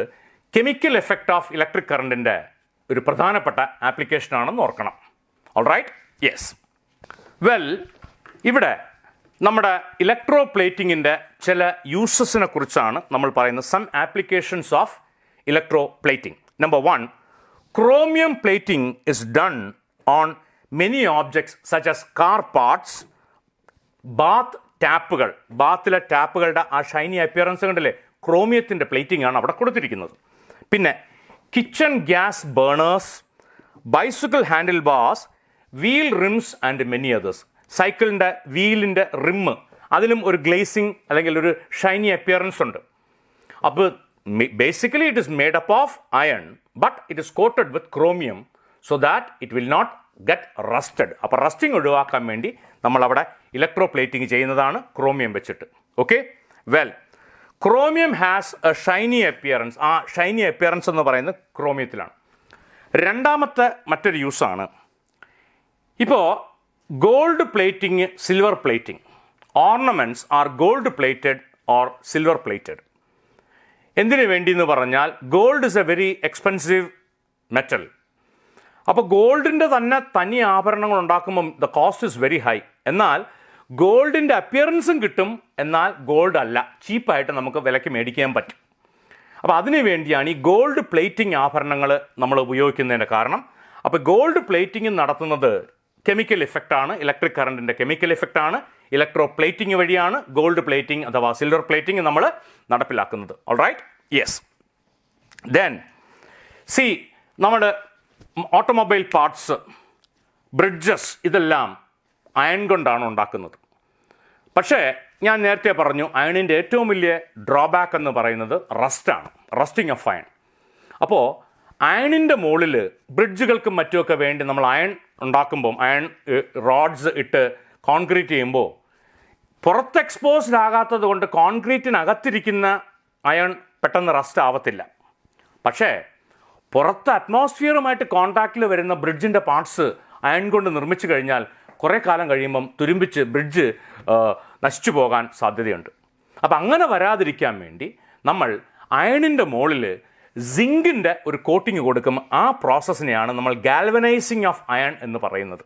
കെമിക്കൽ എഫക്റ്റ് ഓഫ് ഇലക്ട്രിക് കറണ്ടിൻ്റെ ഒരു പ്രധാനപ്പെട്ട ആപ്ലിക്കേഷനാണെന്ന് ഓർക്കണം. Alright, yes. വെൽ, ഇവിടെ നമ്മുടെ ഇലക്ട്രോപ്ലേറ്റിങ്ങിൻ്റെ ചില യൂസസിനെ കുറിച്ചാണ് നമ്മൾ പറയുന്നത്. Some applications of electroplating. Number 1, chromium plating is done on many objects such as car parts, bath ടാപ്പുകൾ, ബാത്തിലെ ടാപ്പുകളുടെ ആ ഷൈനി അപ്പിയറൻസ് കണ്ടില്ലേ, ക്രോമിയത്തിൻ്റെ പ്ലേറ്റിംഗ് ആണ് അവിടെ കൊടുത്തിരിക്കുന്നത്. പിന്നെ kitchen gas burners, bicycle handle bars, wheel റിംസ് and many others. സൈക്കിളിൻ്റെ വീലിൻ്റെ റിമ്മ്, അതിലും ഒരു ഗ്ലേസിങ് അല്ലെങ്കിൽ ഒരു ഷൈനി അപ്പിയറൻസ് ഉണ്ട്. അപ്പോൾ basically it is made up of iron, but it is quoted with chromium so that it will not get rusted. അപ്പോൾ rusting ഒഴിവാക്കാൻ വേണ്ടി നമ്മളവിടെ ഇലക്ട്രോപ്ലേറ്റിംഗ് ചെയ്യുന്നതാണ് ക്രോമിയം വെച്ചിട്ട്. Okay, well, chromium has A Shiny appearance. ആ ഷൈനി അപ്പിയറൻസ് എന്ന് പറയുന്നത് ക്രോമിയത്തിലാണ്. രണ്ടാമത്തെ മറ്റൊരു യൂസാണ് ഇപ്പോൾ gold plating, silver plating. Ornaments are gold plated or silver plated. എന്തിനു വേണ്ടി എന്ന് പറഞ്ഞാൽ gold is a very expensive metal. അപ്പോൾ ഗോൾഡിൻ്റെ തന്നെ തനി ആഭരണങ്ങൾ ഉണ്ടാക്കുമ്പം the cost is very high. എന്നാൽ ഗോൾഡിൻ്റെ അപ്പിയറൻസും കിട്ടും, എന്നാൽ ഗോൾഡ് അല്ല, ചീപ്പായിട്ട് നമുക്ക് വിലയ്ക്ക് മേടിക്കാൻ പറ്റും. അപ്പോൾ അതിനു വേണ്ടിയാണ് ഈ ഗോൾഡ് പ്ലേറ്റിംഗ് ആഭരണങ്ങൾ നമ്മൾ ഉപയോഗിക്കുന്നതിൻ്റെ കാരണം. അപ്പോൾ ഗോൾഡ് പ്ലേറ്റിംഗ് നടത്തുന്നത് കെമിക്കൽ ഇഫക്റ്റാണ്, ഇലക്ട്രിക് കറണ്ടിൻ്റെ കെമിക്കൽ ഇഫക്റ്റാണ്. ഇലക്ട്രോ പ്ലേറ്റിംഗ് വഴിയാണ് ഗോൾഡ് പ്ലേറ്റിംഗ് അഥവാ സിൽവർ പ്ലേറ്റിംഗ് നമ്മൾ നടപ്പിലാക്കുന്നത്. Alright, yes. ദെൻ സി, നമ്മുടെ ഓട്ടോമൊബൈൽ പാർട്സ്, ബ്രിഡ്ജസ്, ഇതെല്ലാം അയൺ കൊണ്ടാണ് ഉണ്ടാക്കുന്നത്. പക്ഷേ ഞാൻ നേരത്തെ പറഞ്ഞു അയണിൻ്റെ ഏറ്റവും വലിയ ഡ്രോബാക്ക് എന്ന് പറയുന്നത് റസ്റ്റാണ്, റസ്റ്റിംഗ് ഓഫ് അയൺ. അപ്പോൾ അയണിൻ്റെ മുകളിൽ ബ്രിഡ്ജുകൾക്കും മറ്റുമൊക്കെ വേണ്ടി നമ്മൾ അയൺ ഉണ്ടാക്കുമ്പം, അയൺ റോഡ്സ് ഇട്ട് കോൺക്രീറ്റ് ചെയ്യുമ്പോൾ പുറത്ത് എക്സ്പോസ്ഡ് ആകാത്തത് കൊണ്ട് കോൺക്രീറ്റിനകത്തിരിക്കുന്ന അയൺ പെട്ടെന്ന് റസ്റ്റ് ആവത്തില്ല. പക്ഷേ പുറത്ത് അറ്റ്മോസ്ഫിയറുമായിട്ട് കോൺടാക്റ്റിൽ വരുന്ന ബ്രിഡ്ജിൻ്റെ പാർട്സ് അയൺ കൊണ്ട് നിർമ്മിച്ചു കഴിഞ്ഞാൽ കുറേ കാലം കഴിയുമ്പം തുരുമ്പിച്ച് ബ്രിഡ്ജ് നശിച്ചു പോകാൻ സാധ്യതയുണ്ട്. അപ്പം അങ്ങനെ വരാതിരിക്കാൻ വേണ്ടി നമ്മൾ അയണിൻ്റെ മുകളിൽ സിങ്കിൻ്റെ ഒരു കോട്ടിങ് കൊടുക്കും. ആ പ്രോസസ്സിനെയാണ് നമ്മൾ ഗാൽവനൈസിങ് ഓഫ് അയൺ എന്ന് പറയുന്നത്.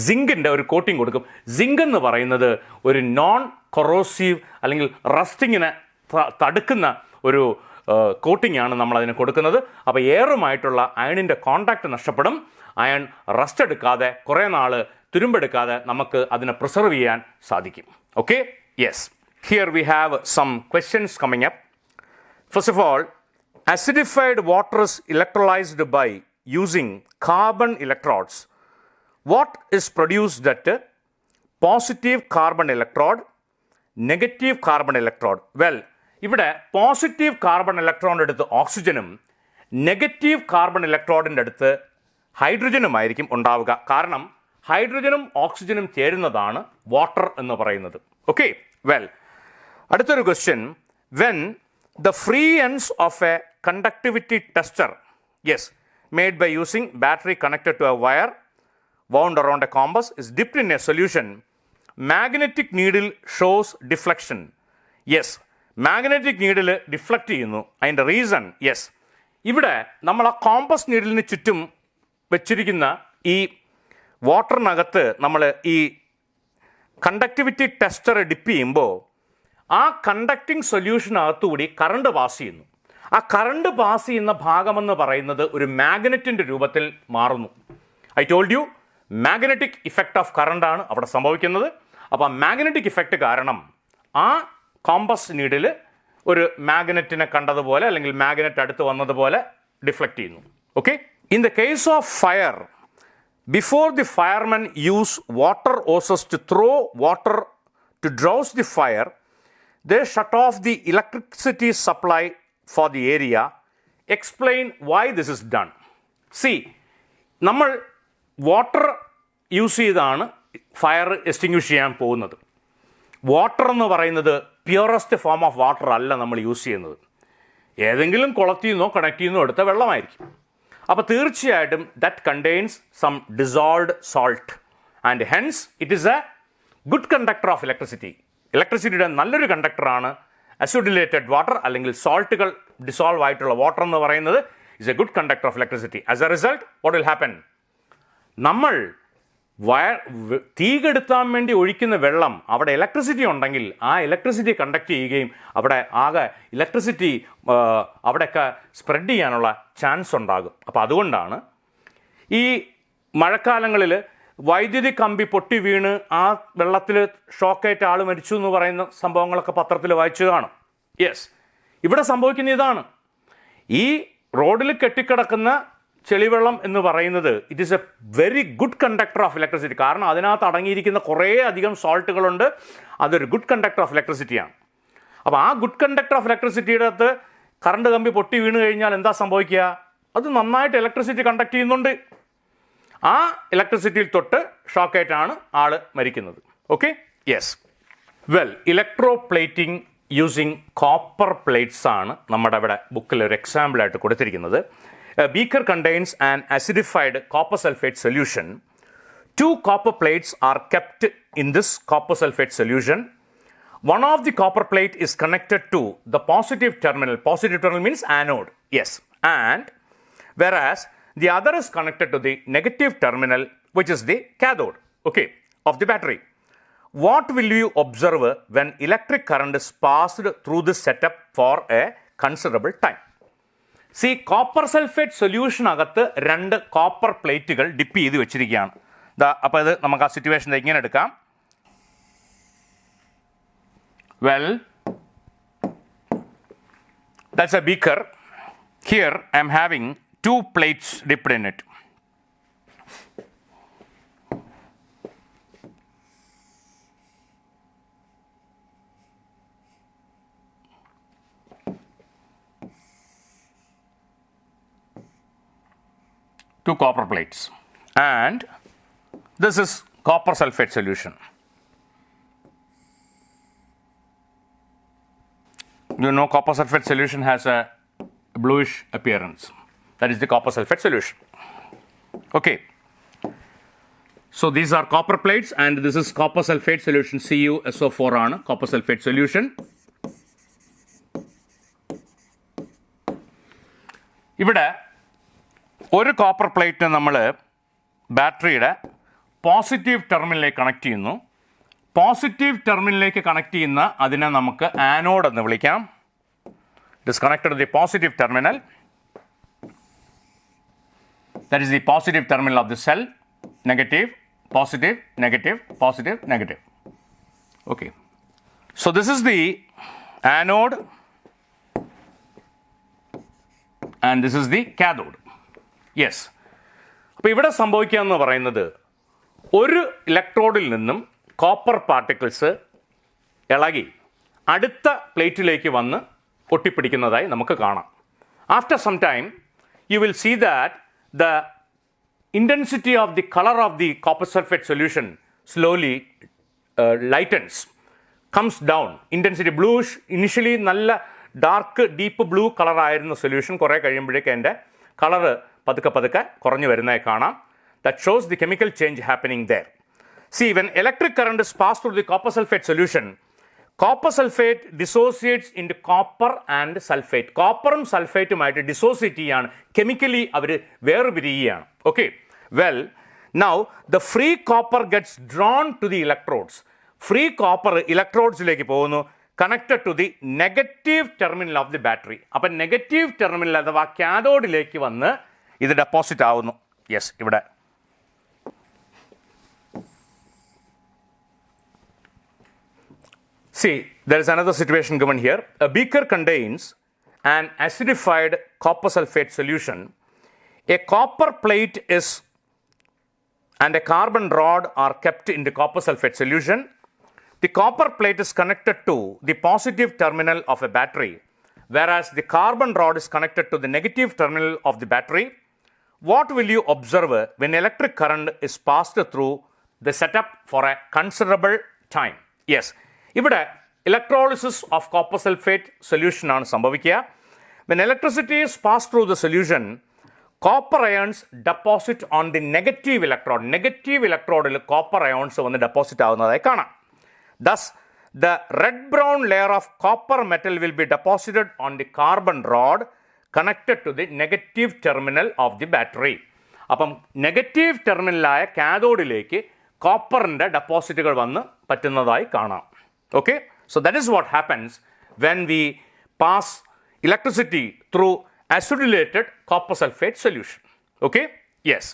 സിങ്കിൻ്റെ ഒരു കോട്ടിങ് കൊടുക്കും. സിങ്ക് എന്ന് പറയുന്നത് ഒരു നോൺ കൊറോസീവ് അല്ലെങ്കിൽ റസ്റ്റിങ്ങിനെ തടുക്കുന്ന ഒരു കോട്ടിംഗ് ആണ് നമ്മൾ അതിന് കൊടുക്കുന്നത്. അപ്പോൾ എയറുമായിട്ടുള്ള അയണിൻ്റെ കോണ്ടാക്ട് നഷ്ടപ്പെടും. അയൺ റസ്റ്റ് എടുക്കാതെ, കുറേ നാൾ തുരുമ്പെടുക്കാതെ നമുക്ക് അതിനെ പ്രിസർവ് ചെയ്യാൻ സാധിക്കും. Okay, yes. Here we have some questions coming up. First of all, acidified waters electrolyzed by using carbon electrodes. What is produced at positive carbon electrode, negative carbon electrode? Well, ഇവിടെ positive carbon ഇലക്ട്രോണിൻ്റെ അടുത്ത് ഓക്സിജനും negative carbon ഇലക്ട്രോഡിൻ്റെ അടുത്ത് ഹൈഡ്രജനുമായിരിക്കും ഉണ്ടാവുക. കാരണം ഹൈഡ്രജനും ഓക്സിജനും ചേരുന്നതാണ് water എന്ന് പറയുന്നത്. ഓക്കെ, വെൽ, അടുത്തൊരു question. When the free ends of a conductivity tester, yes, made by using battery connected to a wire wound around a compass is dipped in a solution, magnetic needle shows deflection. Yes, magnetic needle deflect ചെയ്യുന്നു. അതിൻ്റെ reason, yes, ഇവിടെ നമ്മൾ ആ compass നീഡിലിന് ചുറ്റും വെച്ചിരിക്കുന്ന ഈ വാട്ടറിനകത്ത് നമ്മൾ ഈ കണ്ടക്ടിവിറ്റി ടെസ്റ്റർ ഡിപ്പ് ചെയ്യുമ്പോൾ ആ കണ്ടക്റ്റിംഗ് സൊല്യൂഷനകത്തുകൂടി കറണ്ട് പാസ് ചെയ്യുന്നു. ആ കറണ്ട് പാസ് ചെയ്യുന്ന ഭാഗമെന്ന് പറയുന്നത് ഒരു മാഗ്നറ്റിൻ്റെ രൂപത്തിൽ മാറുന്നു. I told you, magnetic effect of കറണ്ടാണ് അവിടെ സംഭവിക്കുന്നത്. അപ്പോൾ ആ മാഗ്നറ്റിക് ഇഫക്റ്റ് കാരണം ആ കോമ്പസ് നീഡിൽ ഒരു മാഗ്നറ്റിനെ കണ്ടതുപോലെ അല്ലെങ്കിൽ മാഗ്നറ്റ് അടുത്ത് വന്നതുപോലെ ഡിഫ്ലക്റ്റ് ചെയ്യുന്നു. Okay, in the case of fire, before the firemen use water hoses to throw water to douse the fire, they shut off the electricity supply for the area. Explain why this is done. See, നമ്മൾ water use ചെയ്താണ് fire എക്സ്റ്റിങ്വിഷ് ചെയ്യാൻ പോകുന്നത്. Water എന്ന് പറയുന്നത് purest form of water അല്ല നമ്മൾ use ചെയ്യുന്നത്. ഏതെങ്കിലും കുളത്തിൽ നിന്നോ കിണറ്റിൽ നിന്നോ എടുത്ത വെള്ളമായിരിക്കും. അപ്പോൾ തീർച്ചയായിട്ടും that contains some dissolved salt and hence it is a good conductor of electricity. ഇലക്ട്രിസിറ്റിയുടെ നല്ലൊരു കണ്ടക്ടറാണ് അസിഡിലേറ്റഡ് വാട്ടർ അല്ലെങ്കിൽ സോൾട്ടുകൾ ഡിസോൾവ് ആയിട്ടുള്ള വാട്ടർ എന്ന് പറയുന്നത് is a good conductor of electricity. As A result what will happen, നമ്മൾ തീ കെടുത്താൻ വേണ്ടി ഒഴിക്കുന്ന വെള്ളം അവിടെ ഇലക്ട്രിസിറ്റി ഉണ്ടെങ്കിൽ ആ ഇലക്ട്രിസിറ്റി കണ്ടക്ട് ചെയ്യുകയും അവിടെ ആകെ ഇലക്ട്രിസിറ്റി അവിടെയൊക്കെ സ്പ്രെഡ് ചെയ്യാനുള്ള ചാൻസ് ഉണ്ടാകും. അപ്പോൾ അതുകൊണ്ടാണ് ഈ മഴക്കാലങ്ങളിൽ വൈദ്യുതി കമ്പി പൊട്ടി വീണ് ആ വെള്ളത്തിൽ ഷോക്കേറ്റ് ആൾ മരിച്ചു എന്ന് പറയുന്ന സംഭവങ്ങളൊക്കെ പത്രത്തിൽ വായിച്ചതാണ്. യെസ്, ഇവിടെ സംഭവിക്കുന്ന ഇതാണ്. ഈ റോഡിൽ കെട്ടിക്കിടക്കുന്ന ചെളിവെള്ളം എന്ന് പറയുന്നത് it is A very good conductor of electricity. കാരണം അതിനകത്ത് അടങ്ങിയിരിക്കുന്ന കുറേ അധികം സോൾട്ടുകളുണ്ട്. അതൊരു ഗുഡ് കണ്ടക്ടർ ഓഫ് ഇലക്ട്രിസിറ്റിയാണ്. അപ്പോൾ ആ ഗുഡ് കണ്ടക്ടർ ഓഫ് ഇലക്ട്രിസിറ്റിയുടെ അകത്ത് കറണ്ട് കമ്പി പൊട്ടി വീണ് കഴിഞ്ഞാൽ എന്താ സംഭവിക്കുക? അത് നന്നായിട്ട് ഇലക്ട്രിസിറ്റി കണ്ടക്ട് ചെയ്യുന്നുണ്ട്. ആ ഇലക്ട്രിസിറ്റിയിൽ തൊട്ട് ഷോക്കായിട്ടാണ് ആൾ മരിക്കുന്നത്. Okay, yes. Well, electroplating using copper plates ആണ് നമ്മുടെ ഇവിടെ ബുക്കിൽ ഒരു എക്സാമ്പിളായിട്ട് കൊടുത്തിരിക്കുന്നത്. Beaker contains an acidified copper sulphate solution. 2 copper plates are kept in this copper sulfate solution. One of the copper plate is connected to the positive terminal. Positive terminal means anode. Yes. And whereas the other is connected to the negative terminal, which is the cathode, okay, of the battery. What will you observe when electric current is passed through this setup for a considerable time? See, copper sulfate solution അകത്ത് 2 copper പ്ലേറ്റുകൾ dip ചെയ്ത് വെച്ചിരിക്കുകയാണ്. അപ്പോൾ ഇത് നമുക്ക് ആ situation ഇങ്ങനെ എടുക്കാം. Well, that's a beaker. Here I am having 2 plates dipped in it. Two copper plates, and this is copper sulfate solution. You know, copper sulfate solution has a bluish appearance. That is the copper sulfate solution. Okay. So these are copper plates, and this is copper sulfate solution. CuSO4 ആണ് copper sulfate solution. ഇവിടെ ഒരു copper plate നമ്മൾ ബാറ്ററിയുടെ positive ടെർമിനലിലേക്ക് connect ചെയ്യുന്നു. Positive ടെർമിനലിലേക്ക് connect ചെയ്യുന്ന അതിനെ നമുക്ക് ആനോഡ് എന്ന് വിളിക്കാം. It is connected to the positive terminal. That is the positive terminal of the cell. Negative, positive, negative, positive, negative. Okay, so this is the anode and this is the cathode. Yes. അപ്പോൾ ഇവിടെ സംഭവിക്കുക എന്ന് പറയുന്നത്, ഒരു ഇലക്ട്രോഡിൽ നിന്നും copper particles ഇളകി അടുത്ത പ്ലേറ്റിലേക്ക് വന്ന് ഒട്ടിപ്പിടിക്കുന്നതായി നമുക്ക് കാണാം. After some time you will see that the intensity of the colour of the copper sulphate solution slowly lightens, comes down. Intensity bluish, initially നല്ല ഡാർക്ക് ഡീപ്പ് ബ്ലൂ കളറായിരുന്ന സൊല്യൂഷൻ കുറേ കഴിയുമ്പോഴേക്കും അതിൻ്റെ കളറ് പതുക്കെ പതുക്കെ കുറഞ്ഞു വരുന്നതായി കാണാം. That shows the chemical change happening there. See, when electric current is passed through the copper sulfate solution, copper sulfate dissociates into copper and sulfate. കോപ്പറും സൾഫേറ്റുമായിട്ട് ഡിസോസിയേറ്റ് ചെയ്യാണ്, കെമിക്കലി അവർ വേർപിരിയുകയാണ്. Okay, well, now the free copper gets drawn to the electrodes. Free copper ഇലക്ട്രോഡ്സിലേക്ക് പോകുന്നു, connected to the negative terminal of the battery. അപ്പം negative terminal അഥവാ കാഥോഡിലേക്ക് വന്ന് ഇത് ഡെപ്പോസിറ്റ് ആവുന്നു. യെസ്, ഇവിടെ see, there is another situation given here. A beaker contains an acidified copper sulfate solution. A copper plate and a carbon rod are kept in the copper sulfate solution. The copper plate is connected to the positive terminal of a battery, whereas the carbon rod is connected to the negative terminal of the battery. What will you observe when electric current is passed through the setup for a considerable time? Yes. ഇവിടെ electrolysis of copper sulphate solution ആണ് സംഭവിക്കുക. When electricity is pass through the solution, copper ions deposit on the negative electrode. നെഗറ്റീവ് ഇലക്ട്രോഡിൽ copper ions വന്ന് deposit ആവുന്നതായി കാണാം. Thus the red brown layer of copper metal will be deposited on the carbon rod connected to the negative terminal of the battery. അപ്പം negative ടെർമിനലായ കാഥോഡിലേക്ക് കോപ്പറിൻ്റെ ഡെപ്പോസിറ്റുകൾ വന്ന് പറ്റുന്നതായി കാണാം. Okay, so that is what happens when we pass electricity through acidilated copper sulfate solution. Okay, yes.